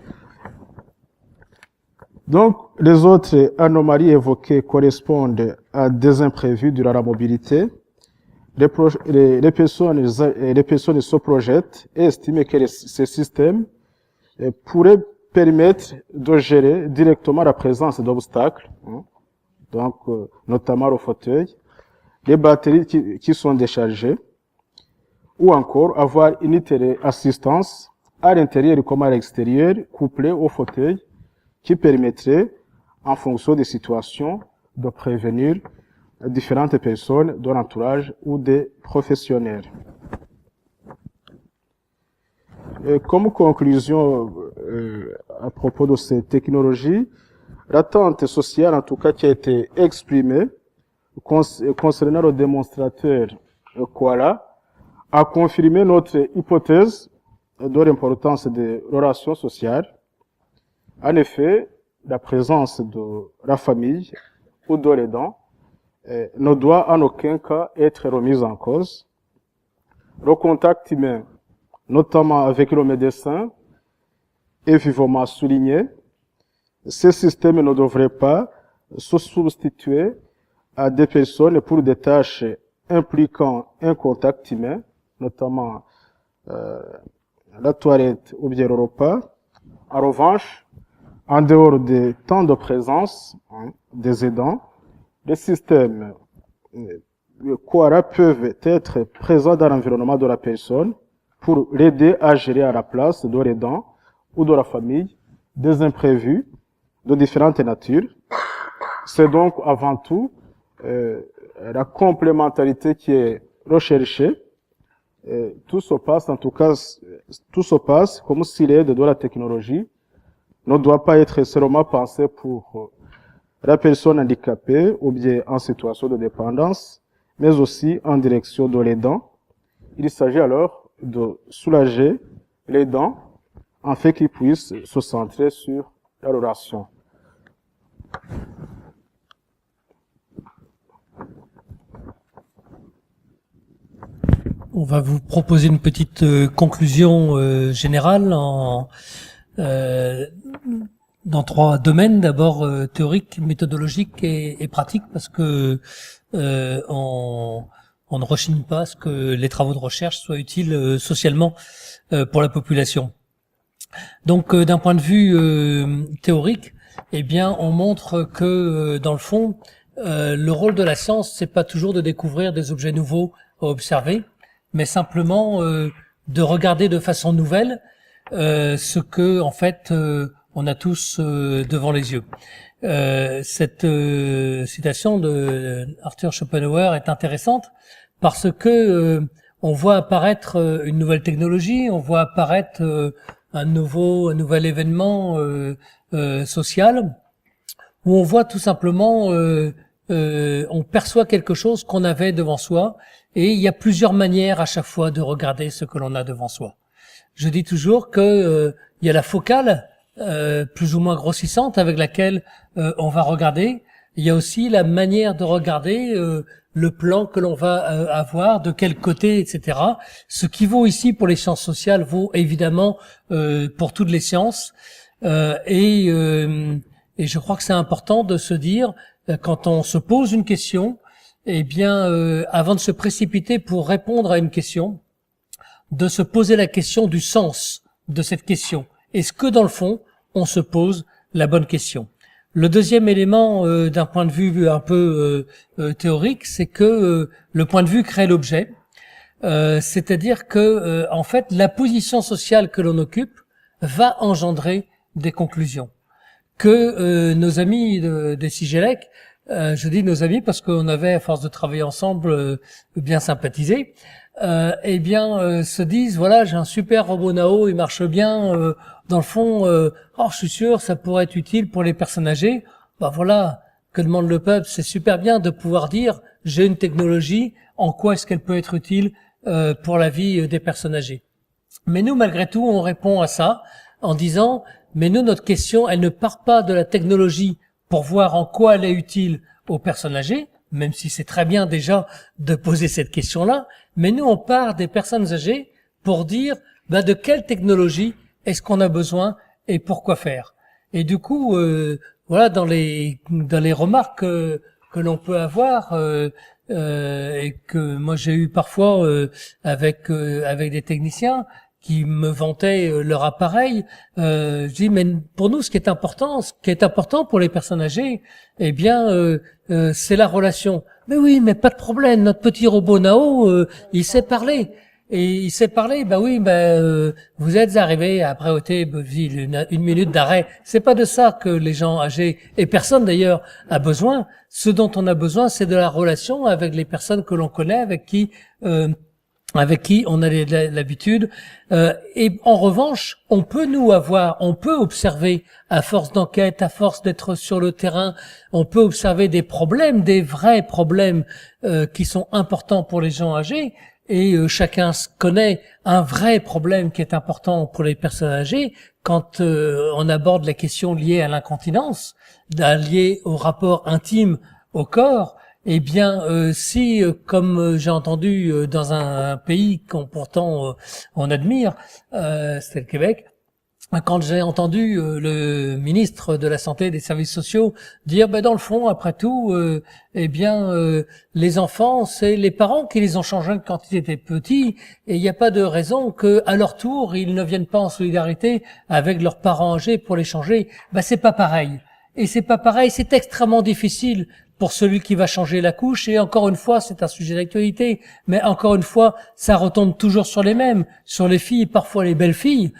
Speaker 3: Donc, les autres anomalies évoquées correspondent à des imprévus durant la mobilité. Les personnes se projettent et estiment que ces systèmes pourraient permettre de gérer directement la présence d'obstacles, donc notamment au fauteuil, les batteries qui sont déchargées, ou encore avoir une téléassistance à l'intérieur comme à l'extérieur, couplée au fauteuil, qui permettrait, en fonction des situations, de prévenir différentes personnes de l'entourage ou des professionnels. Et comme conclusion à propos de ces technologies, l'attente sociale, en tout cas, qui a été exprimée concernant le démonstrateur Quora, a confirmé notre hypothèse de l'importance des relations sociales. En effet, la présence de la famille ou de l'aidant ne doit en aucun cas être remise en cause. Le contact humain, notamment avec le médecin, est vivement souligné. Ces systèmes ne devraient pas se substituer à des personnes pour des tâches impliquant un contact humain, notamment la toilette ou bien le repas. En revanche, en dehors des temps de présence des aidants, les systèmes Quora peuvent être présents dans l'environnement de la personne pour l'aider à gérer à la place de l'aidant ou de la famille des imprévus de différentes natures. C'est donc avant tout la complémentarité qui est recherchée. Tout se passe, en tout cas, tout se passe comme si l'aide de la technologie ne doit pas être seulement pensée pour la personne handicapée ou bien en situation de dépendance, mais aussi en direction de l'aidant. Il s'agit alors de soulager l'aidant afin qu'il puisse se centrer sur la relation.
Speaker 2: On va vous proposer une petite conclusion générale dans trois domaines. D'abord théorique, méthodologique et pratique, parce que on ne rechigne pas à ce que les travaux de recherche soient utiles socialement pour la population. Donc d'un point de vue théorique, eh bien on montre que dans le fond le rôle de la science, c'est pas toujours de découvrir des objets nouveaux à observer, mais simplement de regarder de façon nouvelle ce que en fait on a tous devant les yeux. Cette citation de Arthur Schopenhauer est intéressante parce que on voit apparaître une nouvelle technologie, on voit apparaître un nouvel événement social où on voit tout simplement on perçoit quelque chose qu'on avait devant soi, et il y a plusieurs manières à chaque fois de regarder ce que l'on a devant soi. Je dis toujours que il y a la focale plus ou moins grossissante avec laquelle on va regarder. Il y a aussi la manière de regarder le plan que l'on va avoir, de quel côté, etc. Ce qui vaut ici pour les sciences sociales vaut évidemment pour toutes les sciences. Et je crois que c'est important de se dire, quand on se pose une question, eh bien, avant de se précipiter pour répondre à une question, de se poser la question du sens de cette question. Est-ce que dans le fond, on se pose la bonne question? Le deuxième élément, d'un point de vue un peu théorique, c'est que le point de vue crée l'objet. C'est-à-dire que, en fait, la position sociale que l'on occupe va engendrer des conclusions. Que nos amis des Sigelec, je dis nos amis parce qu'on avait, à force de travailler ensemble, bien sympathisé, se disent, voilà, j'ai un super robot Nao, il marche bien, dans le fond, je suis sûr, ça pourrait être utile pour les personnes âgées. Bah voilà, que demande le peuple? C'est super bien de pouvoir dire, j'ai une technologie, en quoi est-ce qu'elle peut être utile pour la vie des personnes âgées? Mais nous, malgré tout, on répond à ça en disant, mais nous, notre question, elle ne part pas de la technologie pour voir en quoi elle est utile aux personnes âgées, même si c'est très bien déjà de poser cette question-là, mais nous, on part des personnes âgées pour dire, de quelle technologie est-ce qu'on a besoin et pourquoi faire. Et du coup, voilà, dans les remarques que l'on peut avoir, et que moi j'ai eu parfois avec des techniciens qui me vantaient leur appareil, je dis, mais pour nous, ce qui est important pour les personnes âgées, eh bien, c'est la relation. Mais oui, mais pas de problème, notre petit robot Nao, il sait parler. Et il sait parler, vous êtes arrivé à Bréauté-Belleville, une minute d'arrêt. C'est pas de ça que les gens âgés, et personne d'ailleurs, a besoin. Ce dont on a besoin, c'est de la relation avec les personnes que l'on connaît, avec qui on a l'habitude. Et en revanche, on peut observer, à force d'enquête, à force d'être sur le terrain, on peut observer des problèmes, des vrais problèmes qui sont importants pour les gens âgés. Et chacun connaît un vrai problème qui est important pour les personnes âgées quand on aborde la question liée à l'incontinence, liée au rapport intime au corps. Eh bien, si, comme j'ai entendu dans un pays qu'on pourtant on admire, c'était le Québec, quand j'ai entendu le ministre de la Santé et des Services sociaux dire, dans le fond, après tout, les enfants, c'est les parents qui les ont changés quand ils étaient petits, et il n'y a pas de raison que, à leur tour, ils ne viennent pas en solidarité avec leurs parents âgés pour les changer. C'est pas pareil. Et c'est pas pareil, c'est extrêmement difficile pour celui qui va changer la couche, et encore une fois, c'est un sujet d'actualité, mais encore une fois, ça retombe toujours sur les mêmes, sur les filles, parfois les belles filles.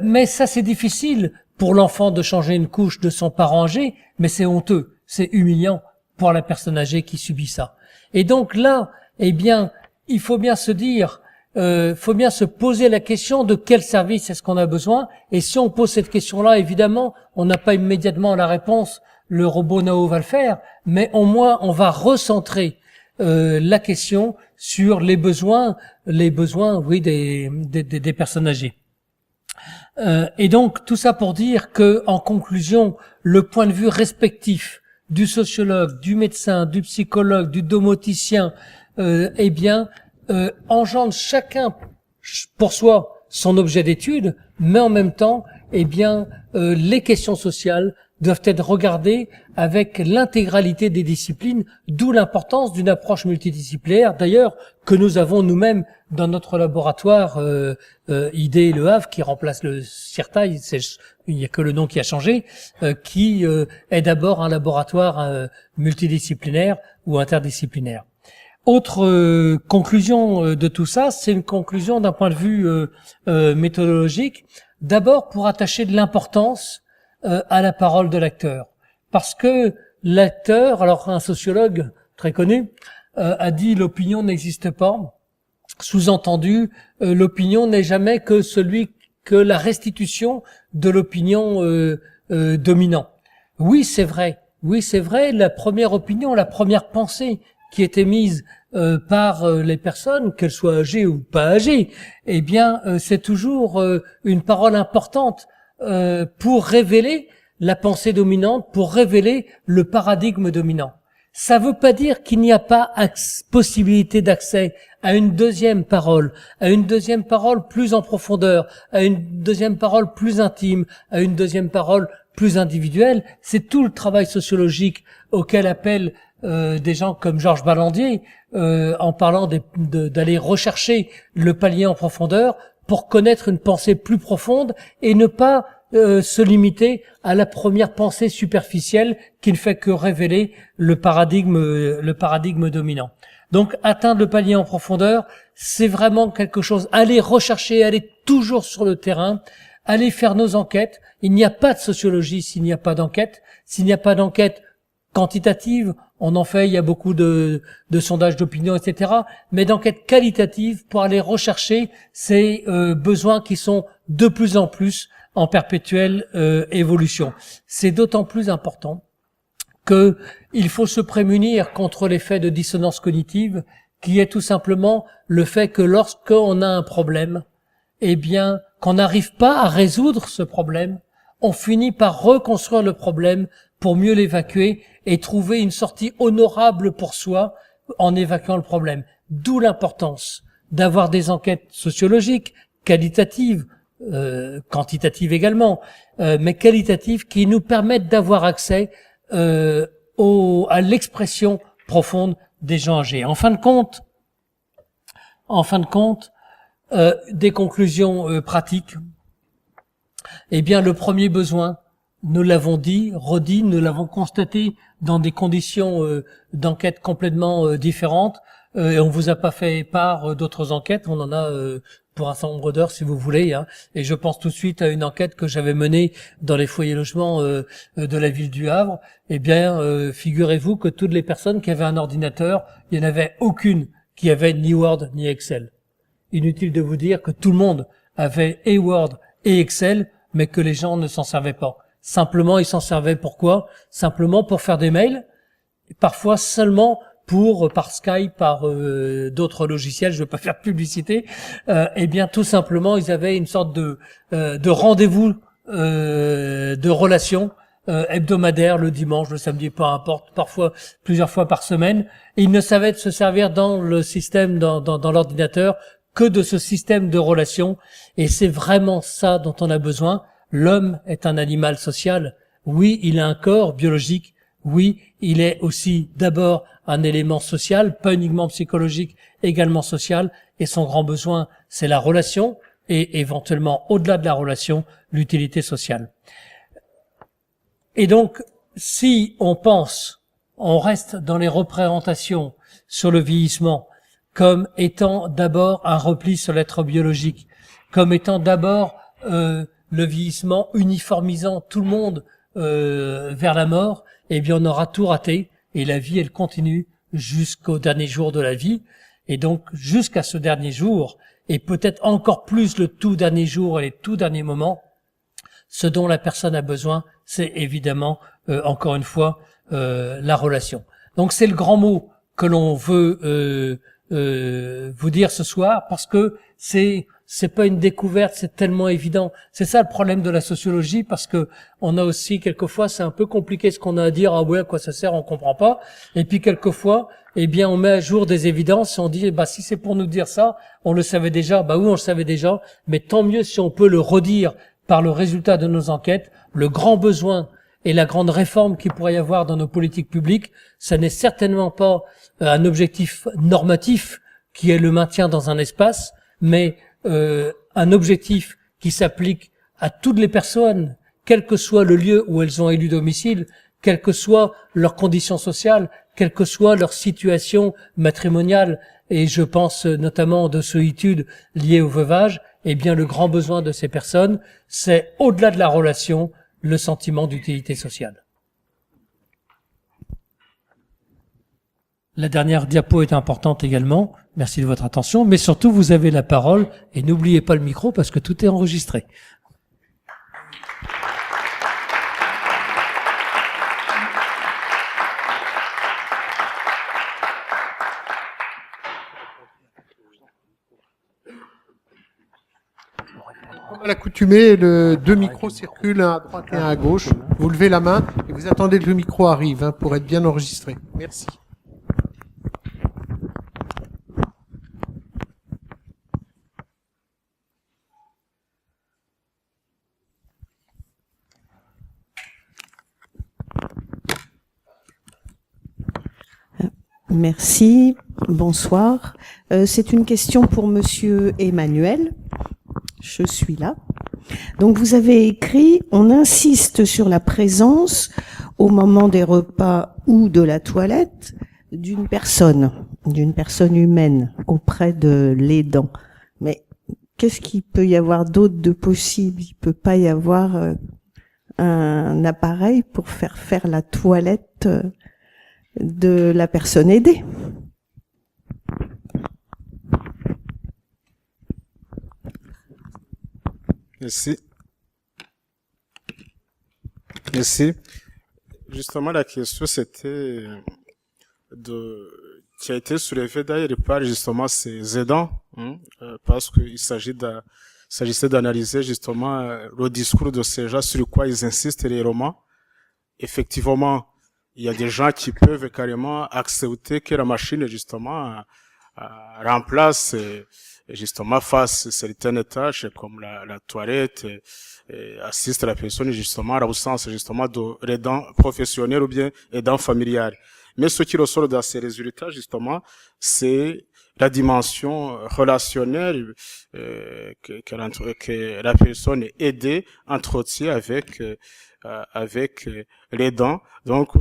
Speaker 2: Mais ça, c'est difficile pour l'enfant de changer une couche de son parent âgé, mais c'est honteux, c'est humiliant pour la personne âgée qui subit ça. Et donc là, il faut bien se dire, faut bien se poser la question de quel service est-ce qu'on a besoin. Et si on pose cette question-là, évidemment, on n'a pas immédiatement la réponse. Le robot Nao va le faire, mais au moins on va recentrer la question sur les besoins, oui, des personnes âgées. Et donc tout ça pour dire que, en conclusion, le point de vue respectif du sociologue, du médecin, du psychologue, du domoticien, engendre chacun pour soi son objet d'étude, mais en même temps, les questions sociales doivent être regardées avec l'intégralité des disciplines, d'où l'importance d'une approche multidisciplinaire, d'ailleurs, que nous avons nous-mêmes dans notre laboratoire ID Le Havre, qui remplace le CIRTA, il n'y a que le nom qui a changé, qui est d'abord un laboratoire multidisciplinaire ou interdisciplinaire. Autre conclusion de tout ça, c'est une conclusion d'un point de vue méthodologique. D'abord, pour attacher de l'importance à la parole de l'acteur. Parce que l'acteur, alors un sociologue très connu, a dit l'opinion n'existe pas. Sous-entendu, l'opinion n'est jamais que la restitution de l'opinion dominant. Oui, c'est vrai. Oui, c'est vrai. La première opinion, la première pensée qui était mise par les personnes, qu'elles soient âgées ou pas âgées, eh bien, c'est toujours une parole importante pour révéler la pensée dominante, pour révéler le paradigme dominant. Ça veut pas dire qu'il n'y a pas possibilité d'accès à une deuxième parole plus en profondeur, à une deuxième parole plus intime, à une deuxième parole plus individuelle. C'est tout le travail sociologique auquel appellent des gens comme Georges Ballandier, en parlant d'aller rechercher le palier en profondeur pour connaître une pensée plus profonde et ne pas se limiter à la première pensée superficielle qui ne fait que révéler le paradigme dominant. Donc, atteindre le palier en profondeur, c'est vraiment quelque chose. Aller rechercher, aller toujours sur le terrain, aller faire nos enquêtes. Il n'y a pas de sociologie s'il n'y a pas d'enquête. S'il n'y a pas d'enquête quantitative, on en fait, il y a beaucoup de sondages d'opinion, etc. Mais d'enquête qualitative pour aller rechercher ces besoins qui sont de plus en plus en perpétuelle évolution. C'est d'autant plus important que il faut se prémunir contre l'effet de dissonance cognitive, qui est tout simplement le fait que lorsqu'on a un problème, eh bien, qu'on n'arrive pas à résoudre ce problème, on finit par reconstruire le problème pour mieux l'évacuer et trouver une sortie honorable pour soi en évacuant le problème. D'où l'importance d'avoir des enquêtes sociologiques, qualitatives, quantitatives également, mais qualitatives qui nous permettent d'avoir accès à l'expression profonde des gens âgés. En fin de compte, des conclusions pratiques. Eh bien, le premier besoin, nous l'avons redit, nous l'avons constaté dans des conditions d'enquête complètement différentes. Et on vous a pas fait part d'autres enquêtes. On en a pour un certain nombre d'heures, si vous voulez. Hein. Et je pense tout de suite à une enquête que j'avais menée dans les foyers logements de la ville du Havre. Eh bien, figurez-vous que toutes les personnes qui avaient un ordinateur, il n'y en avait aucune qui avait ni Word ni Excel. Inutile de vous dire que tout le monde avait et Word et Excel, mais que les gens ne s'en servaient pas. Simplement, ils s'en servaient pourquoi? Simplement pour faire des mails, parfois seulement par Skype, par d'autres logiciels, je ne veux pas faire publicité. Eh bien, tout simplement, ils avaient une sorte de rendez-vous de relations hebdomadaires, le dimanche, le samedi, peu importe, parfois plusieurs fois par semaine. Et ils ne savaient se servir dans le système, dans l'ordinateur, que de ce système de relations. Et c'est vraiment ça dont on a besoin. L'homme est un animal social. Oui, il a un corps biologique. Oui, il est aussi d'abord un élément social, pas uniquement psychologique, également social. Et son grand besoin, c'est la relation et éventuellement, au-delà de la relation, l'utilité sociale. Et donc, si on reste dans les représentations sur le vieillissement comme étant d'abord un repli sur l'être biologique, comme étant d'abord le vieillissement uniformisant tout le monde vers la mort, eh bien on aura tout raté et la vie elle continue jusqu'au dernier jour de la vie. Et donc jusqu'à ce dernier jour, et peut-être encore plus le tout dernier jour et les tout derniers moments, ce dont la personne a besoin, c'est évidemment, encore une fois, la relation. Donc c'est le grand mot que l'on veut vous dire ce soir, parce que c'est pas une découverte, c'est tellement évident. C'est ça le problème de la sociologie, parce que on a aussi quelquefois, c'est un peu compliqué ce qu'on a à dire, ah ouais, à quoi ça sert, on comprend pas. Et puis quelquefois, eh bien, on met à jour des évidences, et on dit, bah si c'est pour nous dire ça, on le savait déjà. Bah oui, on le savait déjà, mais tant mieux si on peut le redire par le résultat de nos enquêtes. Le grand besoin et la grande réforme qu'il pourrait y avoir dans nos politiques publiques, ça n'est certainement pas un objectif normatif qui est le maintien dans un espace, mais un objectif qui s'applique à toutes les personnes, quel que soit le lieu où elles ont élu domicile, quelles que soient leurs conditions sociales, quelle que soit leur situation matrimoniale, et je pense notamment de solitude liée au veuvage, eh bien le grand besoin de ces personnes, c'est au-delà de la relation, le sentiment d'utilité sociale. La dernière diapo est importante également. Merci de votre attention. Mais surtout, vous avez la parole et n'oubliez pas le micro parce que tout est enregistré.
Speaker 1: Comme à l'accoutumée, deux micros circulent, un à droite et un à gauche. Vous levez la main et vous attendez que le micro arrive pour être bien enregistré. Merci.
Speaker 4: Merci, bonsoir. C'est une question pour Monsieur Emmanuel. Je suis là. Donc vous avez écrit, on insiste sur la présence au moment des repas ou de la toilette d'une personne humaine auprès de l'aidant. Mais qu'est-ce qu'il peut y avoir d'autre de possible? Il peut pas y avoir un appareil pour faire la toilette de la personne aidée.
Speaker 3: Merci. Merci. Justement, la question, c'était qui a été soulevée d'ailleurs par justement ces aidants, parce qu'il s'agissait d'analyser justement le discours de ces gens sur quoi ils insistent réellement. Effectivement, il y a des gens qui peuvent carrément accepter que la machine justement remplace justement fasse certaines tâches comme la toilette et assiste la personne justement à l'absence justement de l'aidant professionnel ou bien aidant familial. Mais ce qui ressort dans ces résultats justement, c'est la dimension relationnelle que la personne aidée entretient avec l'aidant. Donc,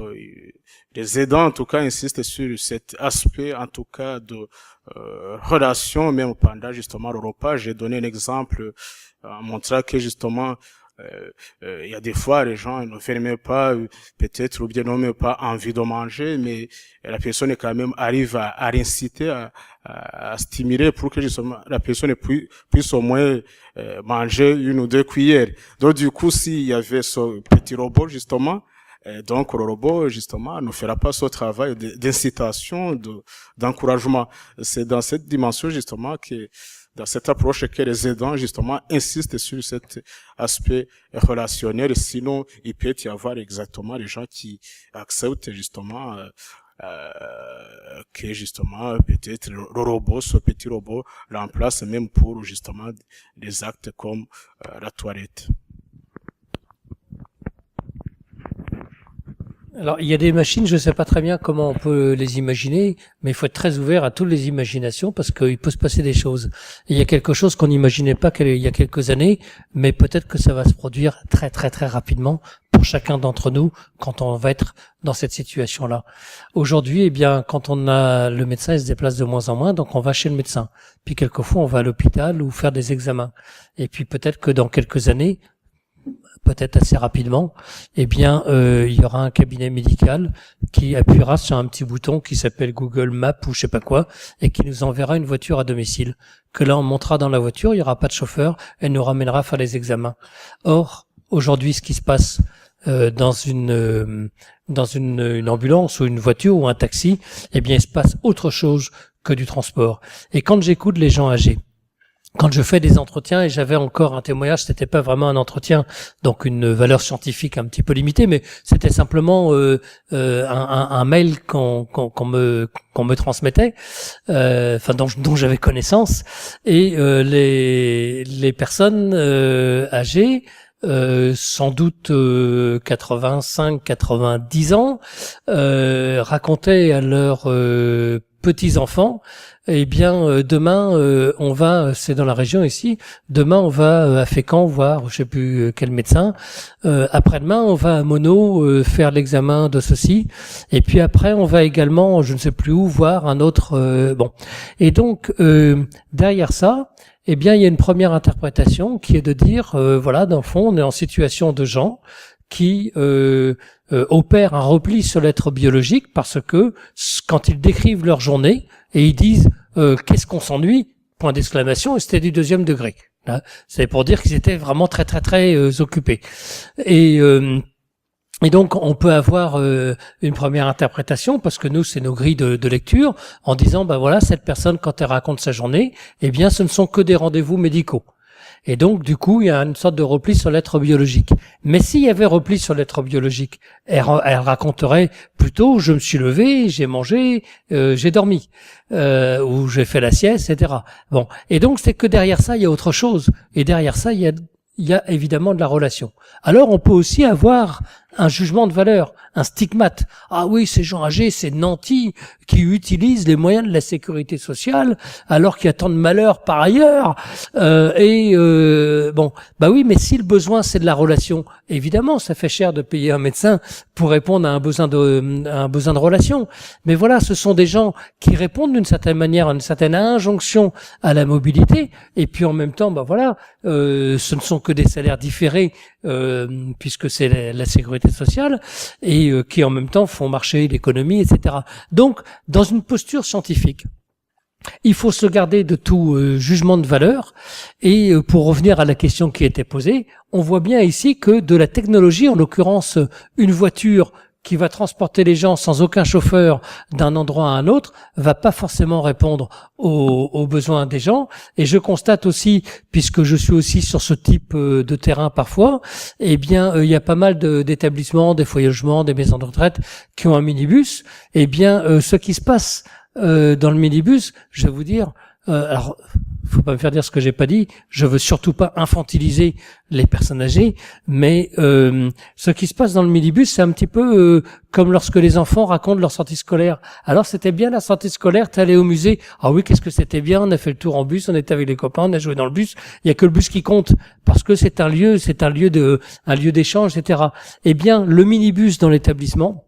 Speaker 3: les aidants, en tout cas, insistent sur cet aspect, en tout cas, de relation, même pendant, justement, le repas. J'ai donné un exemple en montrant que, justement, il y a des fois, les gens ne ferment pas, peut-être, ou bien n'ont même pas envie de manger, mais la personne, quand même, arrive à inciter, à stimuler pour que, justement, la personne puisse au moins manger une ou deux cuillères. Donc, du coup, s'il y avait ce petit robot, justement, donc le robot, justement, ne fera pas ce travail d'incitation, d'encouragement. C'est dans cette dimension, justement, dans cette approche que les aidants, justement, insistent sur cet aspect relationnel. Sinon, il peut y avoir exactement les gens qui acceptent, justement, que justement peut-être le robot, ce petit robot remplace même pour justement des actes comme la toilette.
Speaker 2: Alors, il y a des machines, je ne sais pas très bien comment on peut les imaginer, mais il faut être très ouvert à toutes les imaginations parce qu'il peut se passer des choses. Et il y a quelque chose qu'on n'imaginait pas il y a quelques années, mais peut-être que ça va se produire très très très rapidement pour chacun d'entre nous quand on va être dans cette situation-là. Aujourd'hui, eh bien, quand le médecin il se déplace de moins en moins, donc on va chez le médecin. Puis quelquefois, on va à l'hôpital ou faire des examens. Et puis peut-être que dans quelques années, peut-être assez rapidement, eh bien, il y aura un cabinet médical qui appuiera sur un petit bouton qui s'appelle Google Maps ou je sais pas quoi, et qui nous enverra une voiture à domicile. Que là, on montera dans la voiture, il y aura pas de chauffeur, elle nous ramènera faire les examens. Or, aujourd'hui, ce qui se passe dans une ambulance ou une voiture ou un taxi, eh bien, il se passe autre chose que du transport. Et quand j'écoute les gens âgés, quand je fais des entretiens, et j'avais encore un témoignage, c'était pas vraiment un entretien, donc une valeur scientifique un petit peu limitée, mais c'était simplement un mail qu'on me transmettait, enfin dont j'avais connaissance, et les personnes âgées, sans doute 85-90 ans, racontaient à leur petits-enfants, eh bien demain on va, c'est dans la région ici, demain on va à Fécamp voir je sais plus quel médecin, après-demain on va à Mono faire l'examen de ceci, et puis après on va également je ne sais plus où voir un autre bon. Et donc derrière ça, eh bien il y a une première interprétation qui est de dire voilà, dans le fond on est en situation de gens qui opèrent un repli sur l'être biologique parce que quand ils décrivent leur journée et ils disent qu'est-ce qu'on s'ennuie, point d'exclamation, et c'était du 2e degré. Là, c'est pour dire qu'ils étaient vraiment très très très occupés. Et donc on peut avoir une première interprétation parce que nous c'est nos grilles de lecture en disant ben voilà, cette personne quand elle raconte sa journée, eh bien ce ne sont que des rendez-vous médicaux. Et donc, du coup, il y a une sorte de repli sur l'être biologique. Mais s'il y avait repli sur l'être biologique, elle raconterait plutôt « je me suis levé, j'ai mangé, j'ai dormi ou j'ai fait la sieste, etc. » Bon, et donc c'est que derrière ça, il y a autre chose. Et derrière ça, il y a évidemment de la relation. Alors, on peut aussi avoir un jugement de valeur, un stigmate. Ah oui, ces gens âgés, ces nantis qui utilisent les moyens de la sécurité sociale alors qu'il y a tant de malheurs par ailleurs. Bon, bah oui, mais si le besoin c'est de la relation, évidemment, ça fait cher de payer un médecin pour répondre à un besoin de relation. Mais voilà, ce sont des gens qui répondent d'une certaine manière à une certaine injonction à la mobilité. Et puis en même temps, bah voilà, ce ne sont que des salaires différés puisque c'est la sécurité sociale et qui en même temps font marcher l'économie, etc. Donc, dans une posture scientifique, il faut se garder de tout jugement de valeur. Et pour revenir à la question qui était posée, on voit bien ici que de la technologie, en l'occurrence une voiture qui va transporter les gens sans aucun chauffeur d'un endroit à un autre, va pas forcément répondre aux besoins des gens. Et je constate aussi, puisque je suis aussi sur ce type de terrain parfois, eh bien, il y a pas mal d'établissements, des foyers logements, des maisons de retraite qui ont un minibus. Eh bien, ce qui se passe dans le minibus, je vais vous dire, alors, faut pas me faire dire ce que j'ai pas dit. Je veux surtout pas infantiliser les personnes âgées, mais ce qui se passe dans le minibus, c'est un petit peu comme lorsque les enfants racontent leur sortie scolaire. Alors, c'était bien la sortie scolaire, t'es allé au musée. Ah oui, qu'est-ce que c'était bien. On a fait le tour en bus, on était avec les copains, on a joué dans le bus. Il y a que le bus qui compte parce que c'est un lieu d'échange, etc. Eh bien, le minibus dans l'établissement,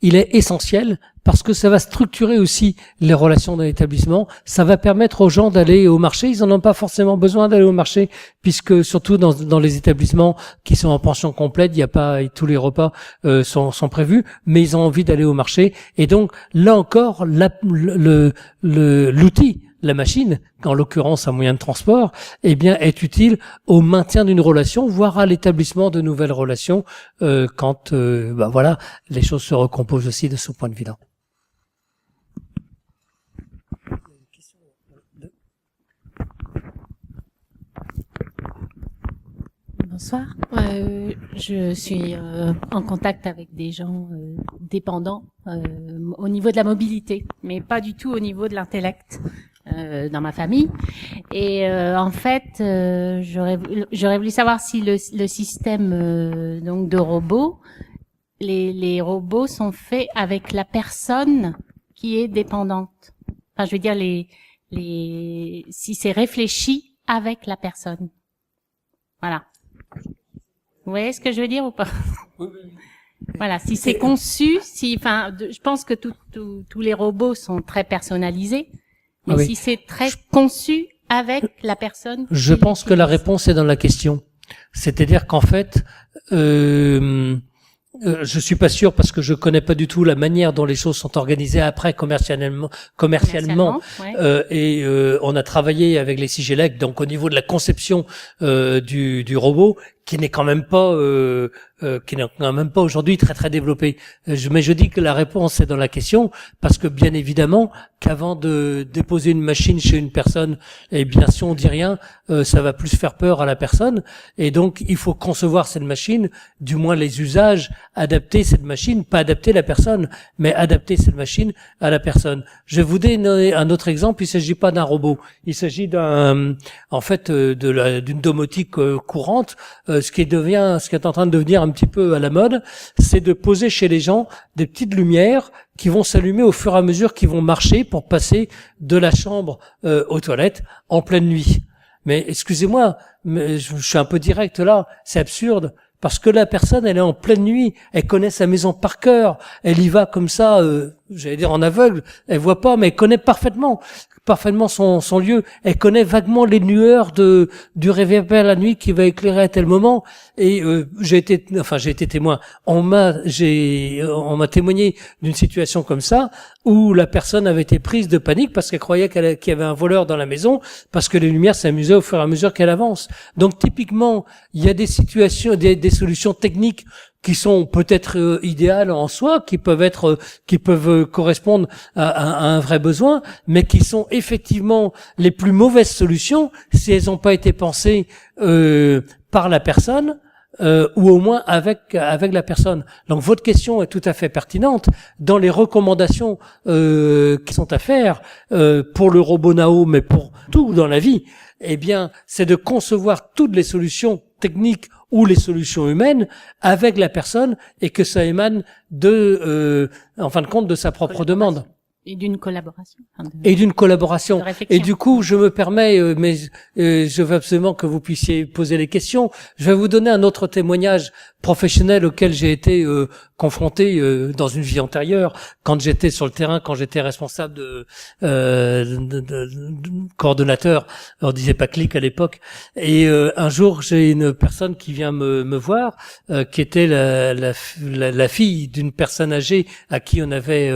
Speaker 2: il est essentiel parce que ça va structurer aussi les relations dans l'établissement. Ça va permettre aux gens d'aller au marché. Ils n'en ont pas forcément besoin d'aller au marché puisque surtout dans les établissements qui sont en pension complète, il y a pas tous les repas sont prévus, mais ils ont envie d'aller au marché. Et donc là encore, l'outil, la machine, en l'occurrence un moyen de transport, eh bien est utile au maintien d'une relation, voire à l'établissement de nouvelles relations quand voilà, les choses se recomposent aussi de ce point de vue-là.
Speaker 5: Bonsoir. Je suis en contact avec des gens dépendants au niveau de la mobilité, mais pas du tout au niveau de l'intellect dans ma famille. Et en fait, j'aurais voulu savoir si le système donc de robots, les robots sont faits avec la personne qui est dépendante. Enfin, je veux dire si c'est réfléchi avec la personne. Voilà. Vous voyez ce que je veux dire ou pas? Oui. Voilà, si c'est conçu, je pense que tous les robots sont très personnalisés, mais
Speaker 2: oui.
Speaker 5: Si c'est très conçu avec la personne.
Speaker 2: Je pense que la réponse est dans la question. C'est-à-dire qu'en fait, je suis pas sûr parce que je connais pas du tout la manière dont les choses sont organisées après commercialement ouais. On a travaillé avec les CIGELEC, donc au niveau de la conception du robot qui n'est quand même pas aujourd'hui très très développé. Mais je dis que la réponse est dans la question parce que bien évidemment qu'avant de déposer une machine chez une personne, eh bien si on dit rien, ça va plus faire peur à la personne et donc il faut concevoir cette machine, du moins les usages, adapter cette machine, pas adapter la personne, mais adapter cette machine à la personne. Je vais vous donner un autre exemple. Il s'agit pas d'un robot, il s'agit d'une domotique courante. Ce qui est en train de devenir un petit peu à la mode, c'est de poser chez les gens des petites lumières qui vont s'allumer au fur et à mesure qu'ils vont marcher pour passer de la chambre aux toilettes en pleine nuit. Mais excusez-moi, mais je suis un peu direct là, c'est absurde. Parce que la personne, elle est en pleine nuit, elle connaît sa maison par cœur, elle y va comme ça, j'allais dire en aveugle, elle voit pas, mais elle connaît parfaitement son lieu, elle connaît vaguement les lueurs du réverbère la nuit qui va éclairer à tel moment. Et j'ai été témoin. On m'a témoigné d'une situation comme ça où la personne avait été prise de panique parce qu'elle croyait qu'il y avait un voleur dans la maison, parce que les lumières s'amusaient au fur et à mesure qu'elle avance. Donc typiquement, il y a des situations, des solutions techniques qui sont peut-être idéales en soi, qui peuvent correspondre à un vrai besoin, mais qui sont effectivement les plus mauvaises solutions si elles n'ont pas été pensées par la personne. Ou au moins avec la personne. Donc votre question est tout à fait pertinente. Dans les recommandations qui sont à faire pour le robot Nao, mais pour tout dans la vie, eh bien, c'est de concevoir toutes les solutions techniques ou les solutions humaines avec la personne et que ça émane en fin de compte, de sa propre demande.
Speaker 5: Et d'une collaboration.
Speaker 2: Et d'une collaboration.
Speaker 5: Et
Speaker 2: du coup, je me permets, mais je veux absolument que vous puissiez poser les questions. Je vais vous donner un autre témoignage professionnel auquel j'ai été confronté dans une vie antérieure, quand j'étais sur le terrain, quand j'étais responsable de coordonnateur. On disait pas clic à l'époque. Et un jour, j'ai une personne qui vient me voir, qui était la fille d'une personne âgée à qui on avait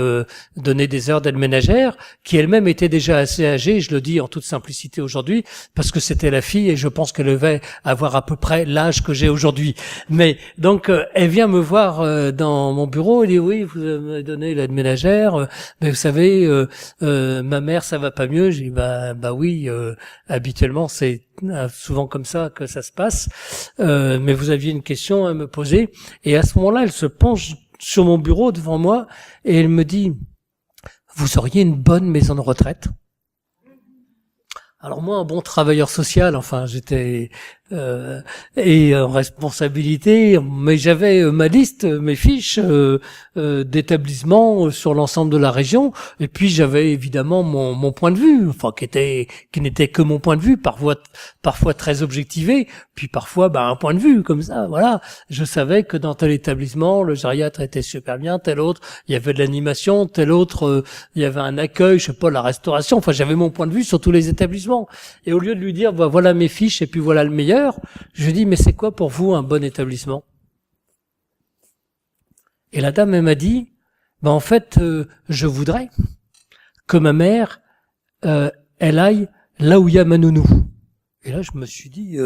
Speaker 2: donné des heures d'aide ménagère, qui elle-même était déjà assez âgée, je le dis en toute simplicité aujourd'hui, parce que c'était la fille et je pense qu'elle devait avoir à peu près l'âge que j'ai aujourd'hui. Mais donc, elle vient me voir dans mon bureau, elle dit oui, vous m'avez donné l'aide ménagère, mais vous savez, ma mère ça va pas mieux. J'ai dit bah oui, habituellement c'est souvent comme ça que ça se passe, mais vous aviez une question à me poser. Et à ce moment-là, elle se penche sur mon bureau devant moi et elle me dit: vous auriez une bonne maison de retraite? Alors moi, un bon travailleur social, enfin j'étais et en responsabilité, mais j'avais ma liste, mes fiches d'établissements sur l'ensemble de la région, et puis j'avais évidemment mon point de vue, enfin qui n'était que mon point de vue, parfois très objectivé, puis parfois un point de vue comme ça, voilà. Je savais que dans tel établissement, le gériatre était super bien, tel autre, il y avait de l'animation, tel autre, il y avait un accueil, je sais pas, la restauration, enfin j'avais mon point de vue sur tous les établissements. Et au lieu de lui dire voilà mes fiches et puis voilà le meilleur, je lui dis mais c'est quoi pour vous un bon établissement? Et la dame elle m'a dit en fait je voudrais que ma mère elle aille là où il y a ma nounou. Et là je me suis dit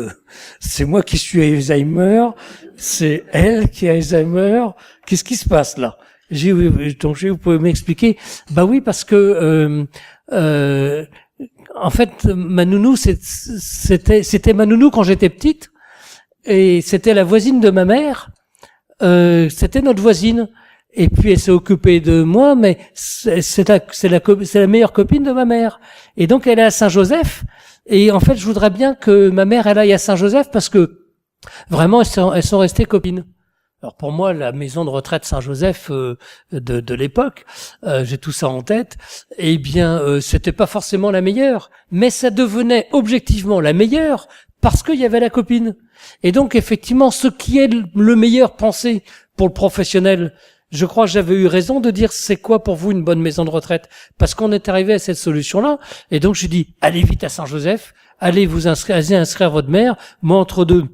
Speaker 2: c'est moi qui suis Alzheimer, c'est elle qui a Alzheimer, qu'est-ce qui se passe là? J'ai donc vous pouvez m'expliquer? Oui, parce que en fait, ma nounou, c'était ma nounou quand j'étais petite, et c'était la voisine de ma mère. C'était notre voisine. Et puis elle s'est occupée de moi, mais c'est la meilleure copine de ma mère. Et donc elle est à Saint-Joseph. Et en fait, je voudrais bien que ma mère elle aille à Saint-Joseph parce que vraiment elles sont restées copines. Alors pour moi, la maison de retraite Saint-Joseph de l'époque, j'ai tout ça en tête, eh bien, c'était pas forcément la meilleure, mais ça devenait objectivement la meilleure parce qu'il y avait la copine. Et donc, effectivement, ce qui est le meilleur pensé pour le professionnel, je crois que j'avais eu raison de dire c'est quoi pour vous une bonne maison de retraite, parce qu'on est arrivé à cette solution-là. Et donc, je dis allez vite à Saint-Joseph, allez vous inscrire votre mère. Moi, entre deux,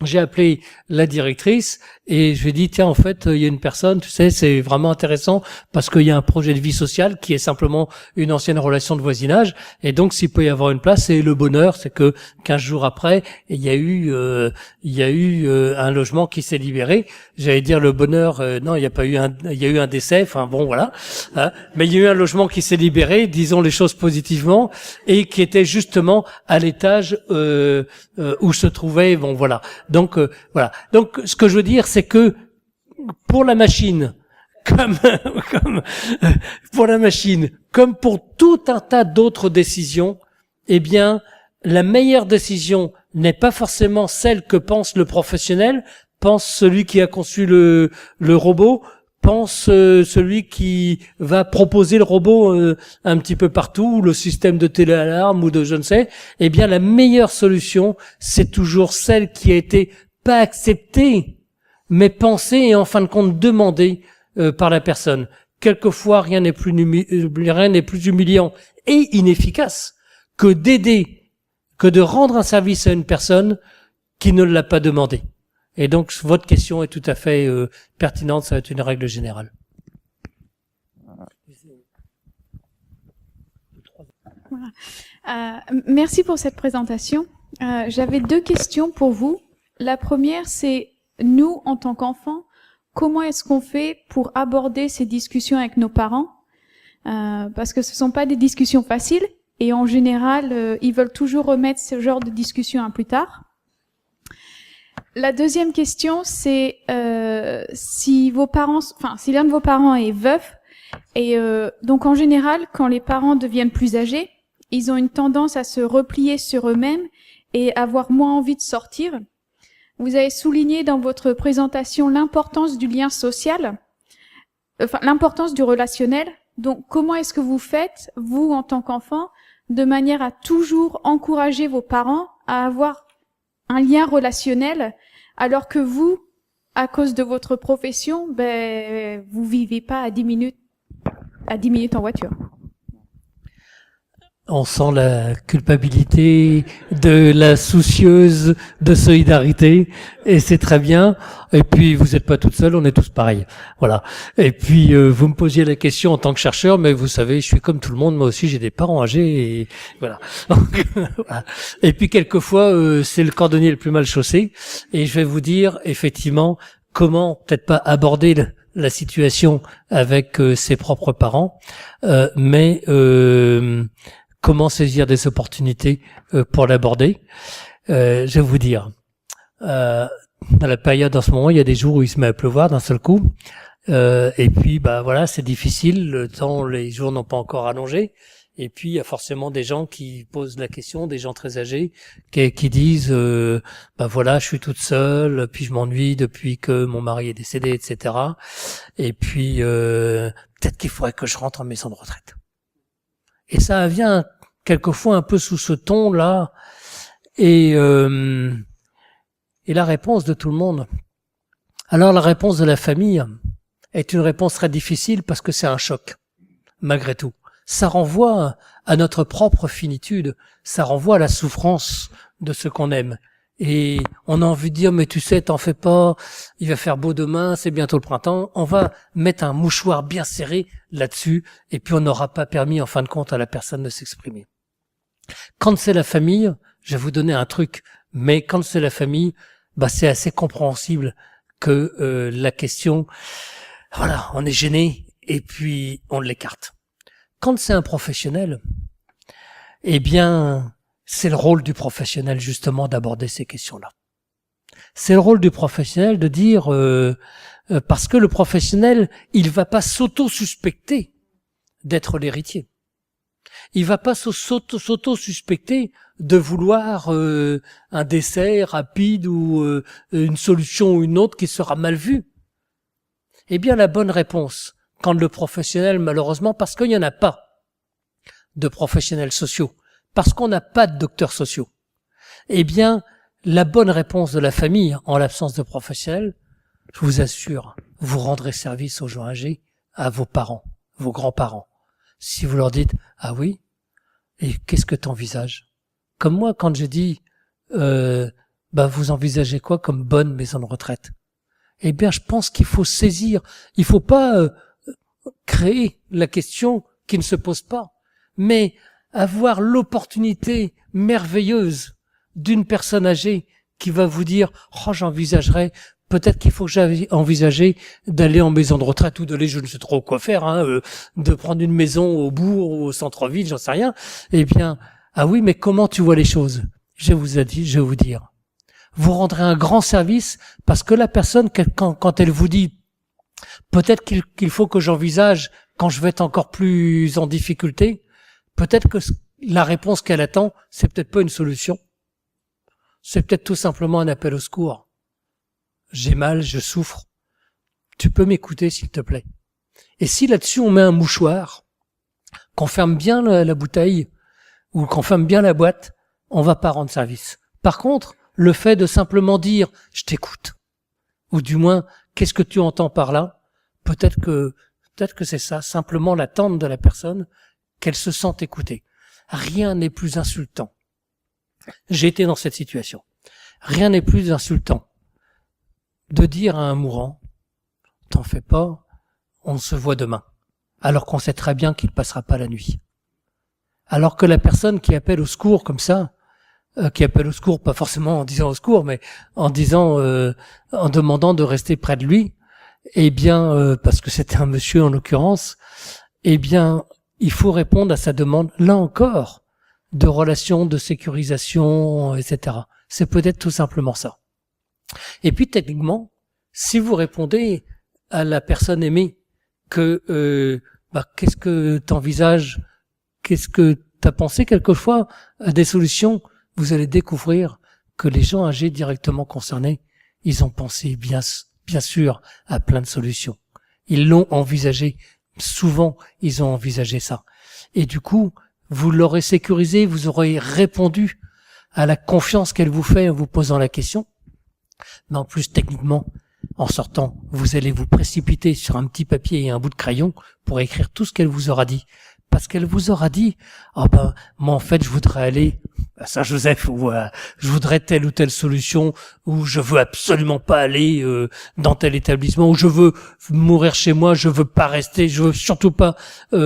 Speaker 2: j'ai appelé la directrice et je lui ai dit tiens en fait il y a une personne, tu sais, c'est vraiment intéressant parce qu'il y a un projet de vie sociale qui est simplement une ancienne relation de voisinage et donc s'il peut y avoir une place, et le bonheur c'est que 15 jours après il y a eu un logement qui s'est libéré. J'allais dire le bonheur, non, il y a eu un décès, enfin bon voilà, hein, mais il y a eu un logement qui s'est libéré, disons les choses positivement, et qui était justement à l'étage où se trouvait, bon voilà. Donc voilà. Donc ce que je veux dire, c'est que pour la machine, comme pour tout un tas d'autres décisions, eh bien la meilleure décision n'est pas forcément celle que pense le professionnel, pense celui qui a conçu le robot, pense celui qui va proposer le robot un petit peu partout, ou le système de téléalarme ou de je ne sais, eh bien la meilleure solution, c'est toujours celle qui a été pas acceptée, mais pensée et en fin de compte demandée par la personne. Quelquefois, rien n'est plus humiliant et inefficace que d'aider, que de rendre un service à une personne qui ne l'a pas demandé. Et donc, votre question est tout à fait pertinente, ça va être une règle générale.
Speaker 6: Voilà. Merci pour cette présentation. J'avais 2 questions pour vous. La première, c'est nous, en tant qu'enfants, comment est-ce qu'on fait pour aborder ces discussions avec nos parents? Parce que ce sont pas des discussions faciles et en général, ils veulent toujours remettre ce genre de discussion à plus tard. La deuxième question, c'est si l'un de vos parents est veuf, et donc en général, quand les parents deviennent plus âgés, ils ont une tendance à se replier sur eux-mêmes et avoir moins envie de sortir. Vous avez souligné dans votre présentation l'importance du lien social, l'importance du relationnel. Donc, comment est-ce que vous faites, vous, en tant qu'enfant, de manière à toujours encourager vos parents à avoir un lien relationnel, alors que vous, à cause de votre profession, vous vivez pas à 10 minutes en voiture?
Speaker 2: On sent la culpabilité de la soucieuse de solidarité, et c'est très bien. Et puis, vous n'êtes pas toute seule, on est tous pareils. Voilà. Et puis, vous me posiez la question en tant que chercheur, mais vous savez, je suis comme tout le monde, moi aussi j'ai des parents âgés, et voilà. Donc, voilà. Et puis, quelquefois, c'est le cordonnier le plus mal chaussé, et je vais vous dire, effectivement, comment peut-être pas aborder la situation avec ses propres parents, mais comment saisir des opportunités pour l'aborder. Je vais vous dire, dans la période en ce moment, il y a des jours où il se met à pleuvoir d'un seul coup, et puis voilà, c'est difficile, le temps, les jours n'ont pas encore allongé, et puis il y a forcément des gens qui posent la question, des gens très âgés qui disent voilà, je suis toute seule, puis je m'ennuie depuis que mon mari est décédé, etc. Et puis peut-être qu'il faudrait que je rentre en maison de retraite. Et ça vient quelquefois un peu sous ce ton-là, et la réponse de tout le monde. Alors la réponse de la famille est une réponse très difficile parce que c'est un choc, malgré tout. Ça renvoie à notre propre finitude, ça renvoie à la souffrance de ce qu'on aime. Et on a envie de dire, mais tu sais, t'en fais pas, il va faire beau demain, c'est bientôt le printemps, on va mettre un mouchoir bien serré là-dessus, et puis on n'aura pas permis, en fin de compte, à la personne de s'exprimer. Quand c'est la famille, je vais vous donner un truc, mais quand c'est la famille, c'est assez compréhensible que la question, voilà, on est gêné, et puis on l'écarte. Quand c'est un professionnel, eh bien, c'est le rôle du professionnel justement d'aborder ces questions-là. C'est le rôle du professionnel de dire, parce que le professionnel, il va pas s'auto-suspecter d'être l'héritier. Il va pas s'auto-suspecter de vouloir un décès rapide ou une solution ou une autre qui sera mal vue. Eh bien, la bonne réponse, quand le professionnel, malheureusement, parce qu'il n'y en a pas de professionnels sociaux, parce qu'on n'a pas de docteurs sociaux, eh bien, la bonne réponse de la famille, en l'absence de professionnels, je vous assure, vous rendrez service aux gens âgés, à vos parents, vos grands-parents. Si vous leur dites, ah oui, et qu'est-ce que tu envisages? Comme moi, quand j'ai dit, vous envisagez quoi comme bonne maison de retraite? Eh bien, je pense qu'il faut saisir, il faut pas créer la question qui ne se pose pas, mais avoir l'opportunité merveilleuse d'une personne âgée qui va vous dire « Oh, j'envisagerais, peut-être qu'il faut que j'aille envisager d'aller en maison de retraite ou d'aller je ne sais trop quoi faire, de prendre une maison au bourg ou au centre-ville, j'en sais rien. » Eh bien, ah oui, mais comment tu vois les choses? Je vais vous dire. Vous rendrez un grand service parce que la personne, quand elle vous dit « Peut-être qu'il faut que j'envisage quand je vais être encore plus en difficulté », peut-être que la réponse qu'elle attend, c'est peut-être pas une solution. C'est peut-être tout simplement un appel au secours. J'ai mal, je souffre. tu peux m'écouter s'il te plaît. Et si là-dessus on met un mouchoir, qu'on ferme bien la bouteille ou qu'on ferme bien la boîte, on va pas rendre service. Par contre, le fait de simplement dire « je t'écoute » ou du moins « qu'est-ce que tu entends par là ?» peut-être que c'est ça, simplement l'attente de la personne, qu'elle se sente écoutée. Rien n'est plus insultant. J'ai été dans cette situation. Rien n'est plus insultant de dire à un mourant « t'en fais pas, on se voit demain », alors qu'on sait très bien qu'il passera pas la nuit. Alors que la personne qui appelle au secours comme ça, qui appelle au secours pas forcément en disant au secours, mais en disant, en demandant de rester près de lui, eh bien, parce que c'était un monsieur en l'occurrence, eh bien, il faut répondre à sa demande, là encore, de relations, de sécurisation, etc. C'est peut-être tout simplement ça. Et puis, techniquement, si vous répondez à la personne aimée que, qu'est-ce que t'envisages, qu'est-ce que t'as pensé quelquefois à des solutions, vous allez découvrir que les gens âgés directement concernés, ils ont pensé bien sûr à plein de solutions. Ils l'ont envisagé. Souvent, ils ont envisagé ça. Et du coup, vous l'aurez sécurisé, vous aurez répondu à la confiance qu'elle vous fait en vous posant la question. Mais en plus, techniquement, en sortant, vous allez vous précipiter sur un petit papier et un bout de crayon pour écrire tout ce qu'elle vous aura dit. Parce qu'elle vous aura dit, moi en fait je voudrais aller à Saint-Joseph ou je voudrais telle ou telle solution, ou je veux absolument pas aller dans tel établissement, ou je veux mourir chez moi, je veux pas rester, je veux surtout pas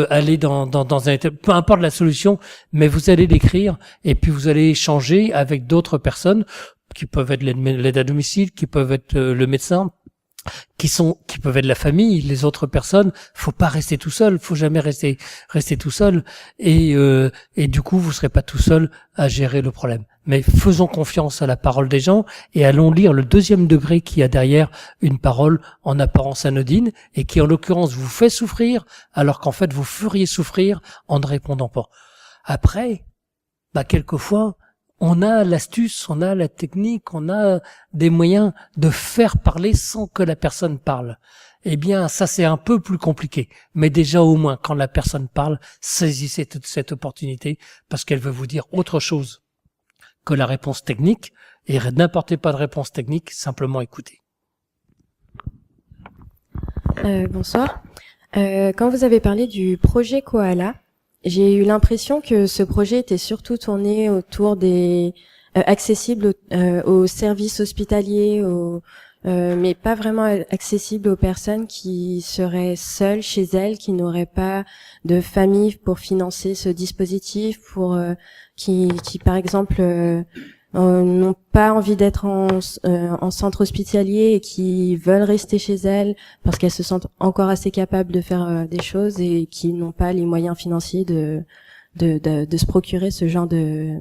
Speaker 2: aller dans un établissement, peu importe la solution, mais vous allez l'écrire et puis vous allez échanger avec d'autres personnes qui peuvent être l'aide à domicile, qui peuvent être le médecin, qui peuvent être la famille, les autres personnes. Faut pas rester tout seul, faut jamais rester tout seul, et du coup vous serez pas tout seul à gérer le problème. Mais faisons confiance à la parole des gens et allons lire le deuxième degré qui a derrière une parole en apparence anodine et qui en l'occurrence vous fait souffrir alors qu'en fait vous feriez souffrir en ne répondant pas. Après, quelquefois on a l'astuce, on a la technique, on a des moyens de faire parler sans que la personne parle. Eh bien, ça c'est un peu plus compliqué. Mais déjà au moins, quand la personne parle, saisissez cette opportunité parce qu'elle veut vous dire autre chose que la réponse technique. Et n'apportez pas de réponse technique, simplement écoutez.
Speaker 7: Bonsoir. Quand vous avez parlé du projet Koala, j'ai eu l'impression que ce projet était surtout tourné autour des accessible aux services hospitaliers, mais pas vraiment accessible aux personnes qui seraient seules chez elles, qui n'auraient pas de famille pour financer ce dispositif, qui par exemple n'ont pas envie d'être en centre hospitalier et qui veulent rester chez elles parce qu'elles se sentent encore assez capables de faire des choses et qui n'ont pas les moyens financiers de se procurer ce genre de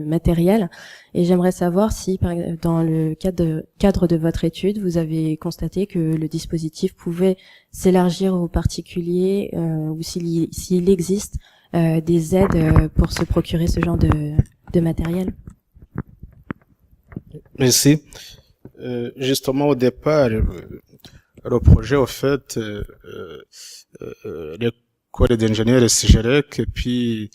Speaker 7: matériel. Et j'aimerais savoir si dans le cadre de votre étude, vous avez constaté que le dispositif pouvait s'élargir aux particuliers ou s'il existe des aides pour se procurer ce genre de matériel.
Speaker 3: Merci. Justement, au départ, le projet, au fait, l'école d'ingénieurs est CGREC, et puis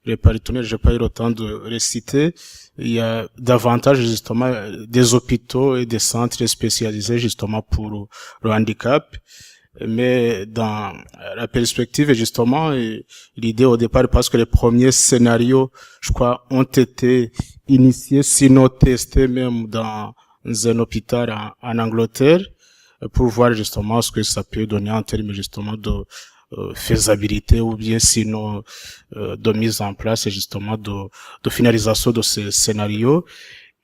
Speaker 3: les partenaires, j'ai pas eu le temps de les citer. Il y a davantage, justement, des hôpitaux et des centres spécialisés, justement, pour le handicap. Mais dans la perspective, justement, l'idée au départ, parce que les premiers scénarios, je crois, ont été initiés, sinon testés même dans un hôpital en Angleterre, pour voir justement ce que ça peut donner en termes justement de faisabilité ou bien sinon de mise en place justement de finalisation de ces scénarios.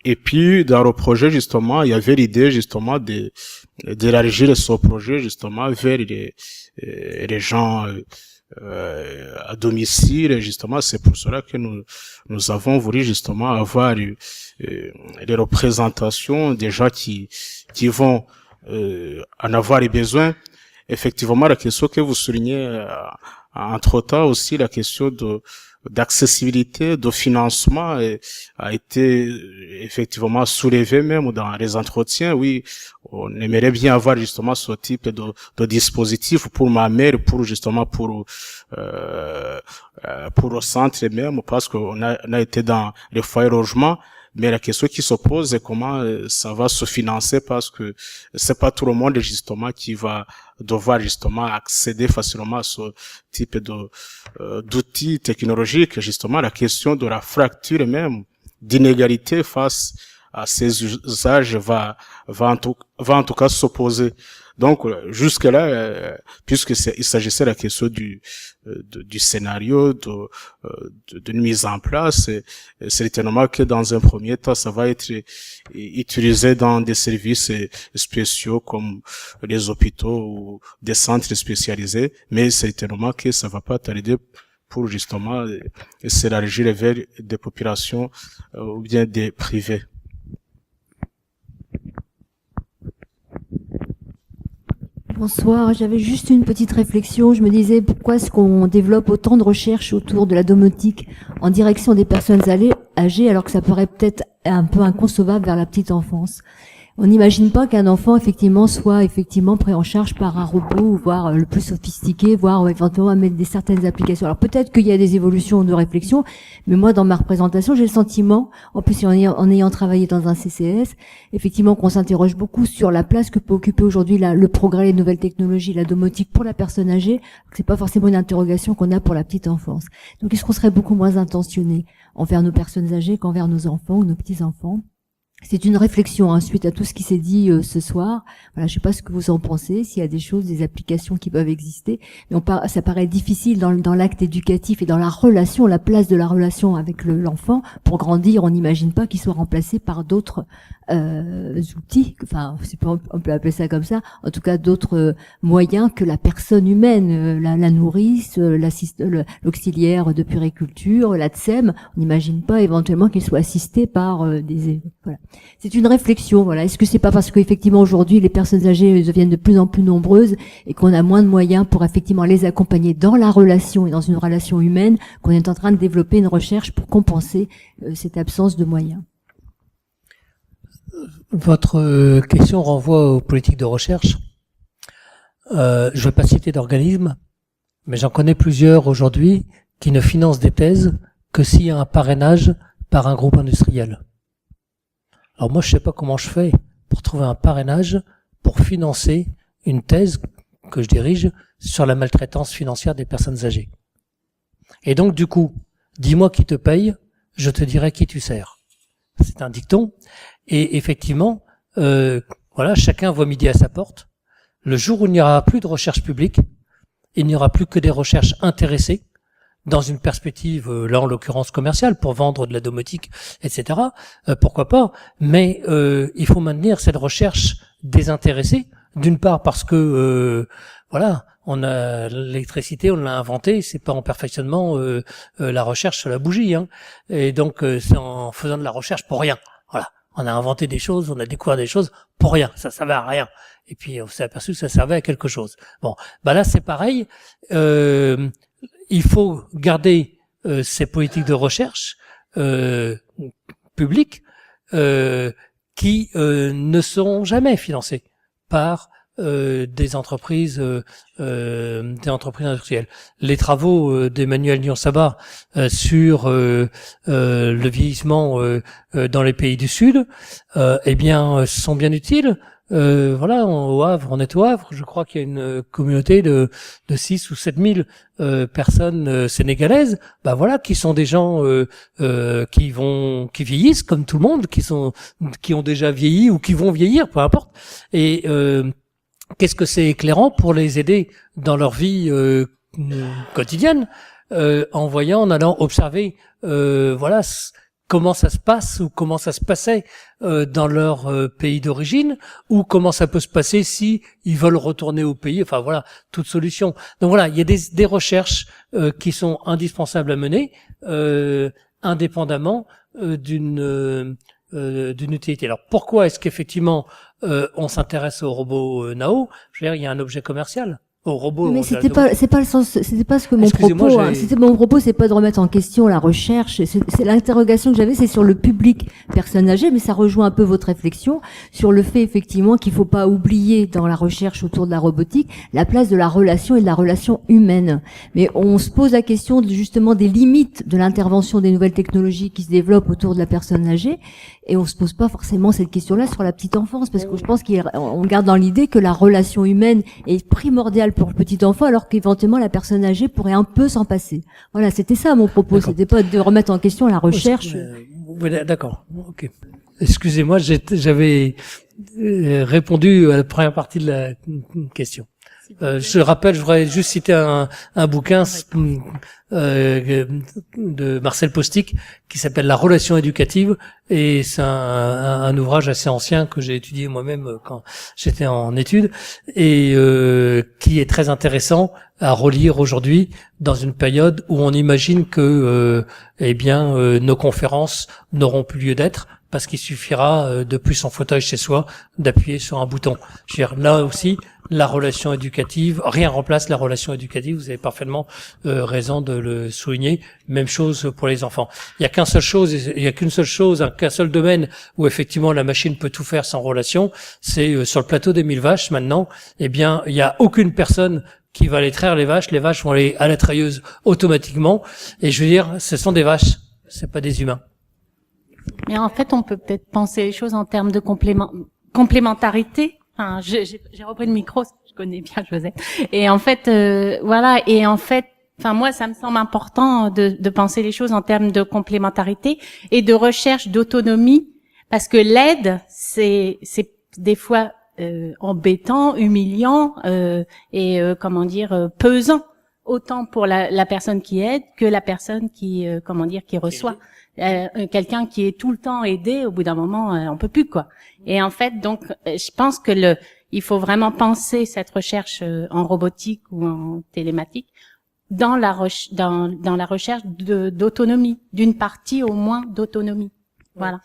Speaker 3: Et puis dans le projet justement, il y avait l'idée justement d'élargir ce projet justement vers les gens à domicile. Justement, c'est pour cela que nous avons voulu justement avoir les représentations des gens qui vont en avoir besoin. Effectivement, la question que vous soulignez entre-temps aussi, la question d'accessibilité, de financement a été effectivement soulevée même dans les entretiens. Oui, on aimerait bien avoir justement ce type de dispositif pour ma mère, pour justement pour le centre même, parce qu'on a été dans les foyers logement. Mais la question qui se pose est comment ça va se financer, parce que c'est pas tout le monde justement qui va devoir justement accéder facilement à ce type d'outils technologiques. Justement, la question de la fracture même, d'inégalité face à ces usages va en tout cas s'opposer. Donc jusque-là, puisque il s'agissait de la question du scénario de mise en place, c'est certainement que dans un premier temps, ça va être utilisé dans des services spéciaux comme les hôpitaux ou des centres spécialisés, mais certainement que ça va pas tarder pour justement s'élargir vers des populations ou bien des privés.
Speaker 8: Bonsoir, j'avais juste une petite réflexion. Je me disais, pourquoi est-ce qu'on développe autant de recherches autour de la domotique en direction des personnes âgées, alors que ça paraît peut-être un peu inconcevable vers la petite enfance? On n'imagine pas qu'un enfant, effectivement, soit effectivement pris en charge par un robot, voire le plus sophistiqué, voire éventuellement à mettre certaines applications. Alors peut-être qu'il y a des évolutions de réflexion, mais moi, dans ma représentation, j'ai le sentiment, en plus en ayant travaillé dans un CCS, effectivement qu'on s'interroge beaucoup sur la place que peut occuper aujourd'hui le progrès, les nouvelles technologies, la domotique pour la personne âgée. C'est pas forcément une interrogation qu'on a pour la petite enfance. Donc est-ce qu'on serait beaucoup moins intentionné envers nos personnes âgées qu'envers nos enfants ou nos petits-enfants? C'est une réflexion suite à tout ce qui s'est dit ce soir. Voilà, je sais pas ce que vous en pensez, s'il y a des choses, des applications qui peuvent exister, mais ça paraît difficile dans l'acte éducatif et dans la relation, la place de la relation avec l'enfant. Pour grandir, on n'imagine pas qu'il soit remplacé par d'autres outils, enfin, on peut appeler ça comme ça, en tout cas d'autres moyens que la personne humaine, la nourrice, l'auxiliaire de puériculture, la TSEM. On n'imagine pas éventuellement qu'il soit assisté par voilà. C'est une réflexion, voilà. Est-ce que c'est pas parce qu'effectivement aujourd'hui les personnes âgées deviennent de plus en plus nombreuses et qu'on a moins de moyens pour effectivement les accompagner dans la relation et dans une relation humaine qu'on est en train de développer une recherche pour compenser cette absence de moyens?
Speaker 2: Votre question renvoie aux politiques de recherche. Je ne vais pas citer d'organismes, mais j'en connais plusieurs aujourd'hui qui ne financent des thèses que s'il y a un parrainage par un groupe industriel. Alors moi, je sais pas comment je fais pour trouver un parrainage pour financer une thèse que je dirige sur la maltraitance financière des personnes âgées. Et donc, du coup, dis-moi qui te paye, je te dirai qui tu sers. C'est un dicton. Et effectivement, voilà, chacun voit midi à sa porte. Le jour où il n'y aura plus de recherche publique, il n'y aura plus que des recherches intéressées dans une perspective, là en l'occurrence commerciale, pour vendre de la domotique, etc. Pourquoi pas? Mais il faut maintenir cette recherche désintéressée. D'une part parce que voilà, on a l'électricité, on l'a inventée, c'est pas en perfectionnement la recherche sur la bougie, hein. Et donc c'est en faisant de la recherche pour rien. Voilà, on a inventé des choses, on a découvert des choses pour rien, ça servait à rien. Et puis on s'est aperçu que ça servait à quelque chose. Bon, bah là c'est pareil. Il faut garder ces politiques de recherche publiques qui ne seront jamais financées par des entreprises industrielles. Les travaux d'Emmanuel Nyonsaba sur le vieillissement dans les pays du Sud, eh bien, sont bien utiles. Voilà, au Havre, on est au Havre, je crois qu'il y a une communauté de 6 ou 7 000 personnes sénégalaises, bah voilà, qui sont des gens qui vieillissent comme tout le monde, qui ont déjà vieilli ou qui vont vieillir, peu importe. Et qu'est-ce que c'est éclairant pour les aider dans leur vie quotidienne, en allant observer, voilà, comment ça se passe ou comment ça se passait dans leur pays d'origine, ou comment ça peut se passer si ils veulent retourner au pays. Enfin voilà, toute solution. Donc voilà, il y a des recherches qui sont indispensables à mener, indépendamment d'une utilité. Alors pourquoi est-ce qu'effectivement on s'intéresse au robot Nao? Je veux dire, il y a un objet commercial. Au robot.
Speaker 8: Mais c'est pas le sens, c'était pas ce que mon
Speaker 2: Excusez-moi,
Speaker 8: propos, c'est pas de remettre en question la recherche, c'est l'interrogation que j'avais, c'est sur le public personne âgée, mais ça rejoint un peu votre réflexion sur le fait, effectivement, qu'il faut pas oublier dans la recherche autour de la robotique, la place de la relation et de la relation humaine. Mais on se pose la question justement des limites de l'intervention des nouvelles technologies qui se développent autour de la personne âgée, et on se pose pas forcément cette question-là sur la petite enfance, parce que je pense qu'on garde dans l'idée que la relation humaine est primordiale pour le petit enfant, alors qu'éventuellement la personne âgée pourrait un peu s'en passer. Voilà, c'était ça mon propos, c'était pas de remettre en question la recherche.
Speaker 2: D'accord, ok. Excusez-moi, j'avais répondu à la première partie de la question. Je rappelle, je voudrais juste citer un bouquin de Marcel Postic qui s'appelle La relation éducative, et c'est un ouvrage assez ancien que j'ai étudié moi-même quand j'étais en études, et qui est très intéressant à relire aujourd'hui dans une période où on imagine que nos conférences n'auront plus lieu d'être, parce qu'il suffira depuis son fauteuil chez soi d'appuyer sur un bouton. Je veux dire, là aussi, la relation éducative, rien remplace la relation éducative, vous avez parfaitement raison de le souligner. Même chose pour les enfants. Il y a qu'une seule chose, qu'un seul domaine où effectivement la machine peut tout faire sans relation, c'est sur le plateau des 1000 vaches maintenant, eh bien, il n'y a aucune personne qui va aller traire les vaches vont aller à la trailleuse automatiquement, et je veux dire, ce sont des vaches, c'est pas des humains.
Speaker 5: Mais en fait, on peut peut-être penser les choses en termes de complémentarité. Enfin, j'ai repris le micro, je connais bien Josette. Et en fait, voilà. Et en fait, enfin moi, ça me semble important de penser les choses en termes de complémentarité et de recherche d'autonomie, parce que l'aide, c'est des fois embêtant, humiliant pesant, autant pour la personne qui aide que la personne qui reçoit. Quelqu'un qui est tout le temps aidé, au bout d'un moment, on peut plus, quoi. Et en fait, donc, je pense que il faut vraiment penser cette recherche en robotique ou en télématique dans la recherche d'autonomie, d'une partie au moins d'autonomie. Voilà.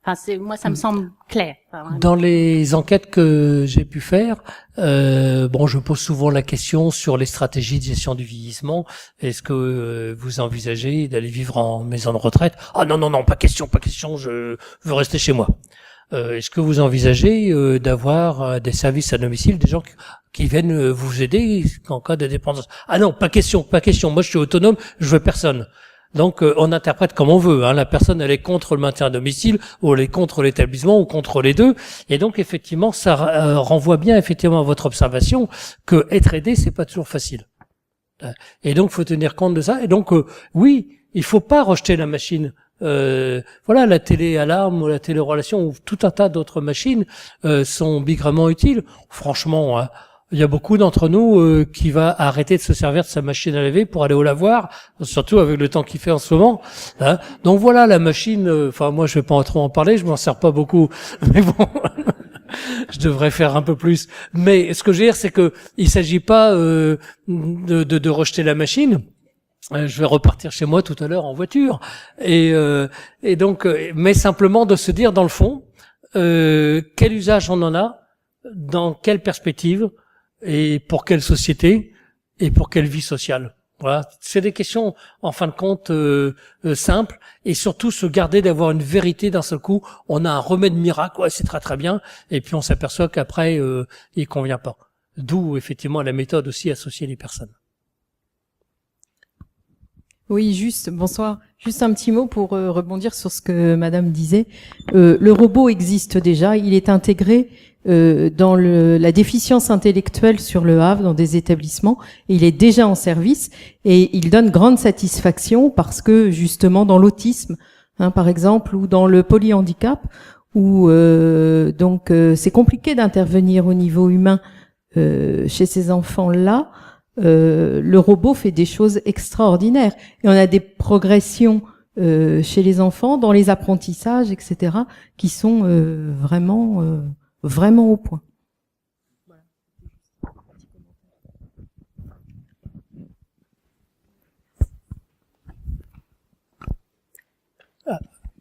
Speaker 5: Enfin, moi, ça me semble clair. Enfin,
Speaker 2: dans les enquêtes que j'ai pu faire, je pose souvent la question sur les stratégies de gestion du vieillissement. Est-ce que vous envisagez d'aller vivre en maison de retraite? Ah non, pas question, je veux rester chez moi. Est-ce que vous envisagez d'avoir des services à domicile, des gens qui viennent vous aider en cas de dépendance? Ah non, pas question. Moi, je suis autonome, je veux personne. Donc, on interprète comme on veut. La personne, elle est contre le maintien à domicile, ou elle est contre l'établissement, ou contre les deux. Et donc, effectivement, ça renvoie bien effectivement à votre observation que être aidé, c'est pas toujours facile. Et donc, faut tenir compte de ça. Et donc, oui, il faut pas rejeter la machine. La télé-alarme ou la télé-relation ou tout un tas d'autres machines sont bigrement utiles. Franchement, il y a beaucoup d'entre nous qui va arrêter de se servir de sa machine à laver pour aller au lavoir, surtout avec le temps qu'il fait en ce moment. Donc voilà, la machine, moi je vais pas trop en parler, je m'en sers pas beaucoup, mais bon, je devrais faire un peu plus. Mais ce que je veux dire, c'est que il s'agit pas de rejeter la machine. Je vais repartir chez moi tout à l'heure en voiture, et donc, mais simplement de se dire dans le fond, quel usage on en a, dans quelle perspective, et pour quelle société, et pour quelle vie sociale. Voilà, c'est des questions en fin de compte simples, et surtout se garder d'avoir une vérité d'un seul coup. On a un remède miracle, c'est très très bien, et puis on s'aperçoit qu'après il convient pas. D'où effectivement la méthode aussi associée les personnes.
Speaker 9: Oui, bonsoir. Juste un petit mot pour rebondir sur ce que Madame disait. Le robot existe déjà, il est intégré dans la déficience intellectuelle sur le Havre, dans des établissements. Il est déjà en service et il donne grande satisfaction parce que justement dans l'autisme, par exemple, ou dans le polyhandicap, où c'est compliqué d'intervenir au niveau humain chez ces enfants-là. Le robot fait des choses extraordinaires et on a des progressions chez les enfants dans les apprentissages, etc., qui sont vraiment au point.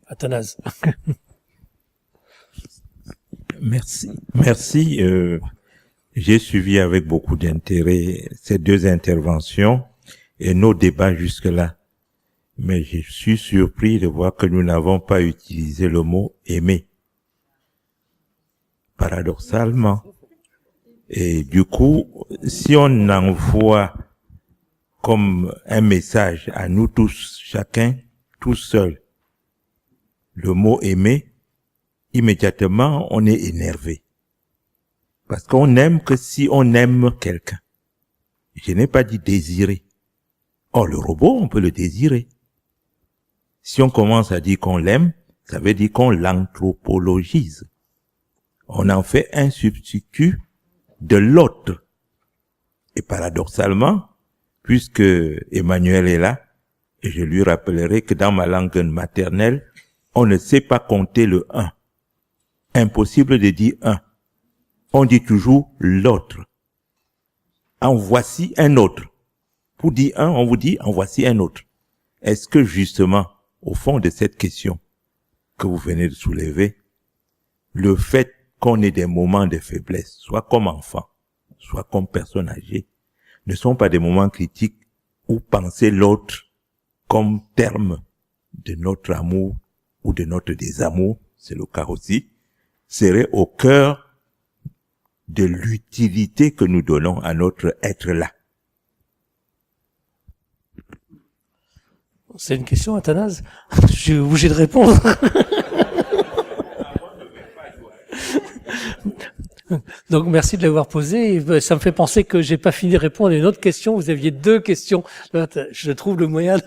Speaker 2: Athanase.
Speaker 10: Merci. J'ai suivi avec beaucoup d'intérêt ces deux interventions et nos débats jusque-là. Mais je suis surpris de voir que nous n'avons pas utilisé le mot aimer. Paradoxalement. Et du coup, si on envoie comme un message à nous tous, chacun, tout seul, le mot aimer, immédiatement, on est énervé. Parce qu'on n'aime que si on aime quelqu'un. Je n'ai pas dit désirer. Or, le robot, on peut le désirer. Si on commence à dire qu'on l'aime, ça veut dire qu'on l'anthropologise. On en fait un substitut de l'autre. Et paradoxalement, puisque Emmanuel est là, et je lui rappellerai que dans ma langue maternelle, on ne sait pas compter le 1. Impossible de dire 1. On dit toujours l'autre. En voici un autre. Pour dire un, on vous dit en voici un autre. Est-ce que justement, au fond de cette question que vous venez de soulever, le fait qu'on ait des moments de faiblesse, soit comme enfant, soit comme personne âgée, ne sont pas des moments critiques où penser l'autre comme terme de notre amour ou de notre désamour, c'est le cas aussi, serait au cœur de l'utilité que nous donnons à notre être là.
Speaker 2: C'est une question, Athanase. Je suis obligé de répondre. Donc merci de l'avoir posé. Ça me fait penser que j'ai pas fini de répondre à une autre question. Vous aviez deux questions. Je trouve le moyen.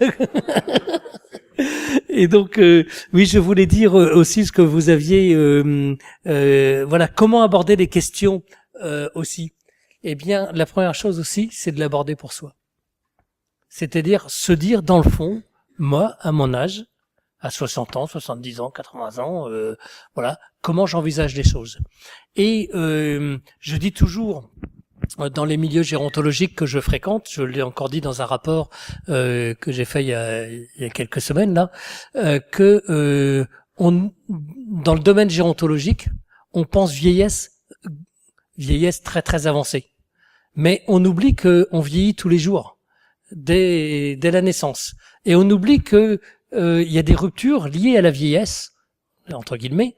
Speaker 2: Et donc oui, je voulais dire aussi ce que vous aviez. Voilà, comment aborder les questions aussi. Eh bien, la première chose aussi, c'est de l'aborder pour soi. C'est-à-dire se dire dans le fond, moi, à mon âge, à 60 ans, 70 ans, 80 ans, voilà, comment j'envisage les choses. Et je dis toujours, dans les milieux gérontologiques que je fréquente, je l'ai encore dit dans un rapport que j'ai fait il y a quelques semaines là, que dans le domaine gérontologique, on pense vieillesse très très avancée, mais on oublie que on vieillit tous les jours, dès la naissance, et on oublie que il y a des ruptures liées à la vieillesse, entre guillemets,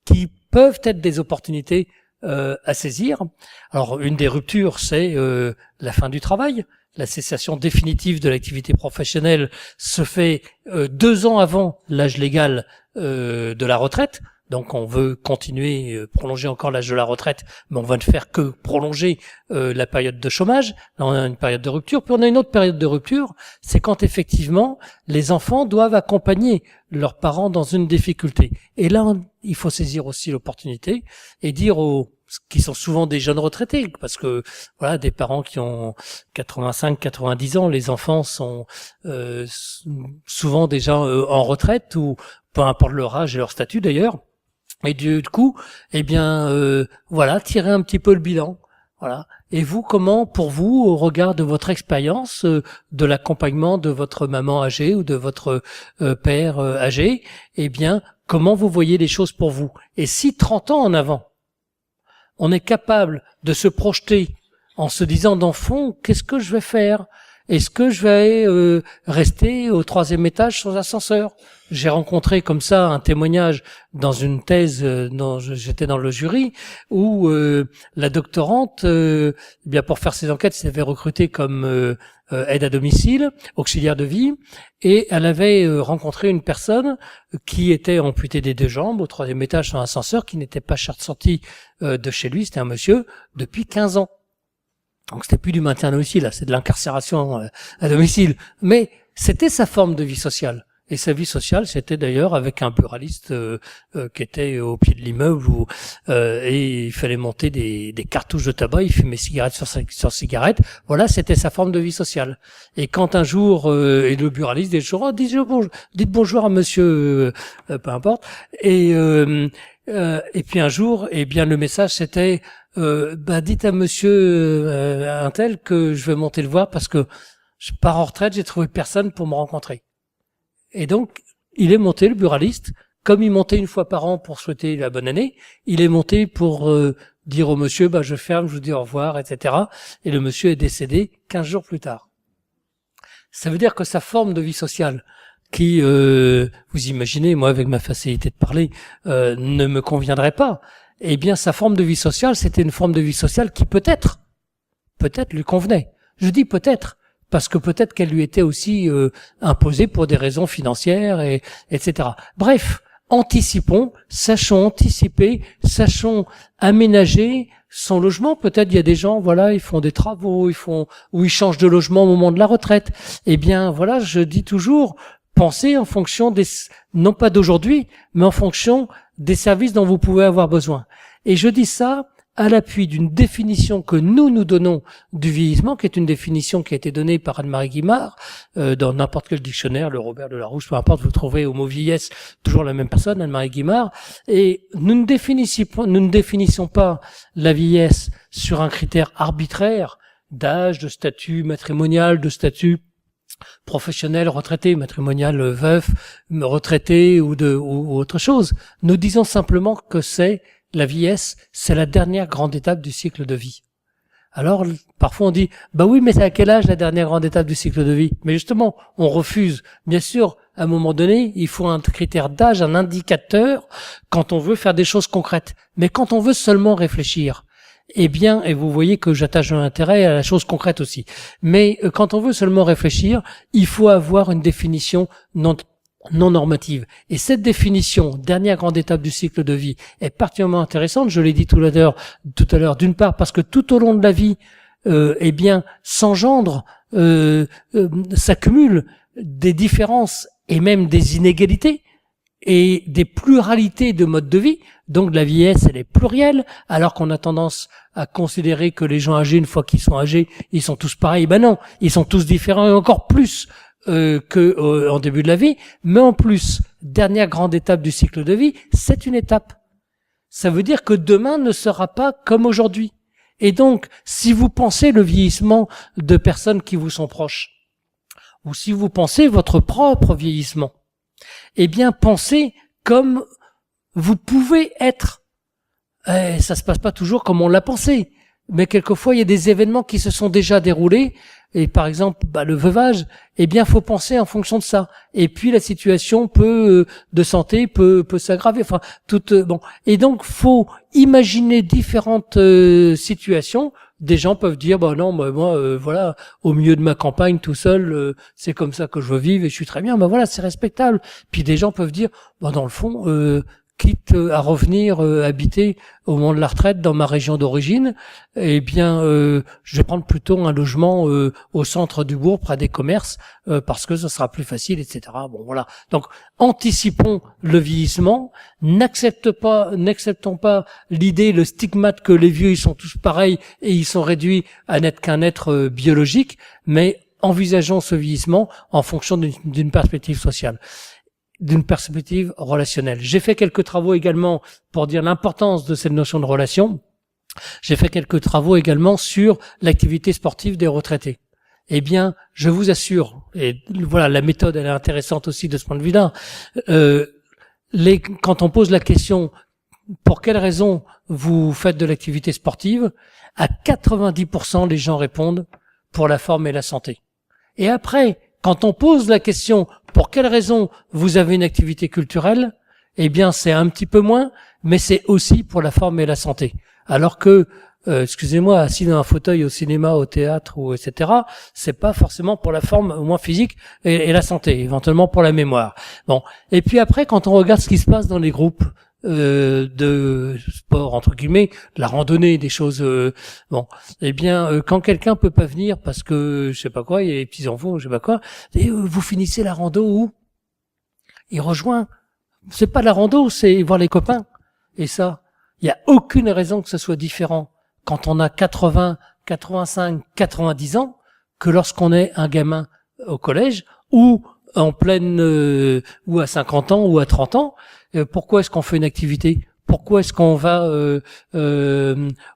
Speaker 2: qui peuvent être des opportunités à saisir. Alors, une des ruptures, c'est la fin du travail. La cessation définitive de l'activité professionnelle se fait 2 ans avant l'âge légal de la retraite. Donc, on veut continuer, prolonger encore l'âge de la retraite, mais on va ne faire que prolonger la période de chômage. Là, on a une période de rupture. Puis, on a une autre période de rupture, c'est quand, effectivement, les enfants doivent accompagner leurs parents dans une difficulté. Et là, il faut saisir aussi l'opportunité et dire qui sont souvent des jeunes retraités, parce que voilà, des parents qui ont 85, 90 ans, les enfants sont souvent déjà en retraite, ou peu importe leur âge et leur statut d'ailleurs. Et du coup, eh bien, voilà, tirer un petit peu le bilan. Voilà. Et vous, comment, pour vous, au regard de votre expérience, de l'accompagnement de votre maman âgée ou de votre père âgé, eh bien, comment vous voyez les choses pour vous? Et si 30 ans en avant, on est capable de se projeter en se disant, dans le fond, qu'est-ce que je vais faire? Est-ce que je vais rester au 3e étage sans ascenseur? J'ai rencontré comme ça un témoignage dans une thèse dont j'étais dans le jury, où la doctorante, bien pour faire ses enquêtes, s'avait recrutée comme aide à domicile, auxiliaire de vie, et elle avait rencontré une personne qui était amputée des 2 jambes au 3e étage sans ascenseur, qui n'était pas sorti de chez lui. C'était un monsieur depuis 15 ans. Donc c'était plus du maintien à domicile, là, c'est de l'incarcération à domicile. Mais c'était sa forme de vie sociale. Et sa vie sociale, c'était d'ailleurs avec un buraliste qui était au pied de l'immeuble, et il fallait monter des cartouches de tabac, il fumait cigarette sur cigarette. Voilà, c'était sa forme de vie sociale. Et quand un jour, et le buraliste dit toujours, dites bonjour à monsieur, peu importe. Et puis un jour, eh bien le message c'était, dites à monsieur un tel que je vais monter le voir parce que je pars en retraite, j'ai trouvé personne pour me rencontrer. Et donc, il est monté, le buraliste, comme il montait une fois par an pour souhaiter la bonne année, il est monté pour dire au monsieur, bah, je ferme, je vous dis au revoir, etc. Et le monsieur est décédé 15 jours plus tard. Ça veut dire que sa forme de vie sociale, qui, vous imaginez, moi avec ma facilité de parler, ne me conviendrait pas, eh bien sa forme de vie sociale, c'était une forme de vie sociale qui peut-être lui convenait. Je dis peut-être, parce que peut-être qu'elle lui était aussi imposée pour des raisons financières, et etc. Bref, anticipons, sachons anticiper, sachons aménager son logement. Peut-être il y a des gens, voilà, ils font des travaux, ou ils changent de logement au moment de la retraite. Eh bien, voilà, je dis toujours, pensez en fonction non pas d'aujourd'hui, mais en fonction des services dont vous pouvez avoir besoin. Et je dis ça à l'appui d'une définition que nous donnons du vieillissement, qui est une définition qui a été donnée par Anne-Marie Guimard, dans n'importe quel dictionnaire, le Robert de Larouche, peu importe, vous trouverez au mot vieillesse toujours la même personne, Anne-Marie Guimard. Et nous ne définissons pas la vieillesse sur un critère arbitraire d'âge, de statut matrimonial, de statut professionnel, retraité, matrimonial, veuf, retraité ou autre chose. Nous disons simplement que la vieillesse, c'est la dernière grande étape du cycle de vie. Alors, parfois on dit, bah oui, mais c'est à quel âge la dernière grande étape du cycle de vie? Mais justement, on refuse. Bien sûr, à un moment donné, il faut un critère d'âge, un indicateur, quand on veut faire des choses concrètes. Mais quand on veut seulement réfléchir, eh bien, et vous voyez que j'attache un intérêt à la chose concrète aussi. Mais quand on veut seulement réfléchir, il faut avoir une définition non normative. Et cette définition, dernière grande étape du cycle de vie, est particulièrement intéressante. Je l'ai dit tout à l'heure, d'une part parce que tout au long de la vie, eh bien, s'engendre, s'accumulent des différences et même des inégalités et des pluralités de modes de vie. Donc la vieillesse, elle est plurielle, alors qu'on a tendance à considérer que les gens âgés, une fois qu'ils sont âgés, ils sont tous pareils. Ben non, ils sont tous différents et encore plus en début de la vie. Mais en plus, dernière grande étape du cycle de vie, c'est une étape. Ça veut dire que demain ne sera pas comme aujourd'hui. Et donc, si vous pensez le vieillissement de personnes qui vous sont proches, ou si vous pensez votre propre vieillissement, eh bien, pensez comme vous pouvez être. Ça se passe pas toujours comme on l'a pensé, mais quelquefois il y a des événements qui se sont déjà déroulés. Et par exemple, le veuvage, eh bien, faut penser en fonction de ça. Et puis la situation de santé peut s'aggraver. Enfin, bon. Et donc, faut imaginer différentes situations. Des gens peuvent dire, non, moi, voilà, au milieu de ma campagne, tout seul, c'est comme ça que je veux vivre et je suis très bien. Voilà, c'est respectable. Puis des gens peuvent dire, dans le fond, quitte à revenir habiter au moment de la retraite dans ma région d'origine, eh bien, je vais prendre plutôt un logement au centre du bourg, près des commerces, parce que ça sera plus facile, etc. Bon, voilà. Donc, anticipons le vieillissement, n'acceptons pas l'idée, le stigmate que les vieux, ils sont tous pareils et ils sont réduits à n'être qu'un être biologique, mais envisageons ce vieillissement en fonction d'une perspective sociale, d'une perspective relationnelle. J'ai fait quelques travaux également pour dire l'importance de cette notion de relation. J'ai fait quelques travaux également sur l'activité sportive des retraités. Eh bien, je vous assure, et voilà, la méthode, elle est intéressante aussi de ce point de vue-là, quand on pose la question, pour quelles raisons vous faites de l'activité sportive, à 90%, les gens répondent pour la forme et la santé. Et après, quand on pose la question pour quelles raisons vous avez une activité culturelle, eh bien c'est un petit peu moins, mais c'est aussi pour la forme et la santé. Alors que, excusez-moi, assis dans un fauteuil au cinéma, au théâtre, ou etc., c'est pas forcément pour la forme au moins physique et la santé, éventuellement pour la mémoire. Bon. Et puis après, quand on regarde ce qui se passe dans les groupes de sport entre guillemets, la randonnée, des choses eh bien quand quelqu'un peut pas venir parce que je sais pas quoi, il y a les petits enfants, je sais pas quoi, et vous finissez la rando où? Il rejoint. C'est pas la rando, c'est voir les copains. Et ça, il y a aucune raison que ce soit différent quand on a 80, 85, 90 ans que lorsqu'on est un gamin au collège ou en pleine ou à 50 ans ou à 30 ans. Pourquoi est-ce qu'on fait une activité? Pourquoi est-ce qu'on va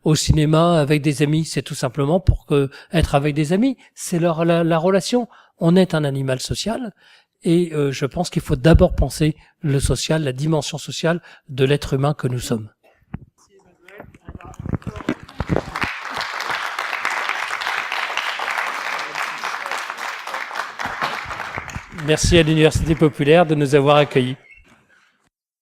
Speaker 2: au cinéma avec des amis? C'est tout simplement pour être avec des amis. C'est la relation. On est un animal social et je pense qu'il faut d'abord penser le social, la dimension sociale de l'être humain que nous sommes. Merci à l'Université populaire de nous avoir accueillis.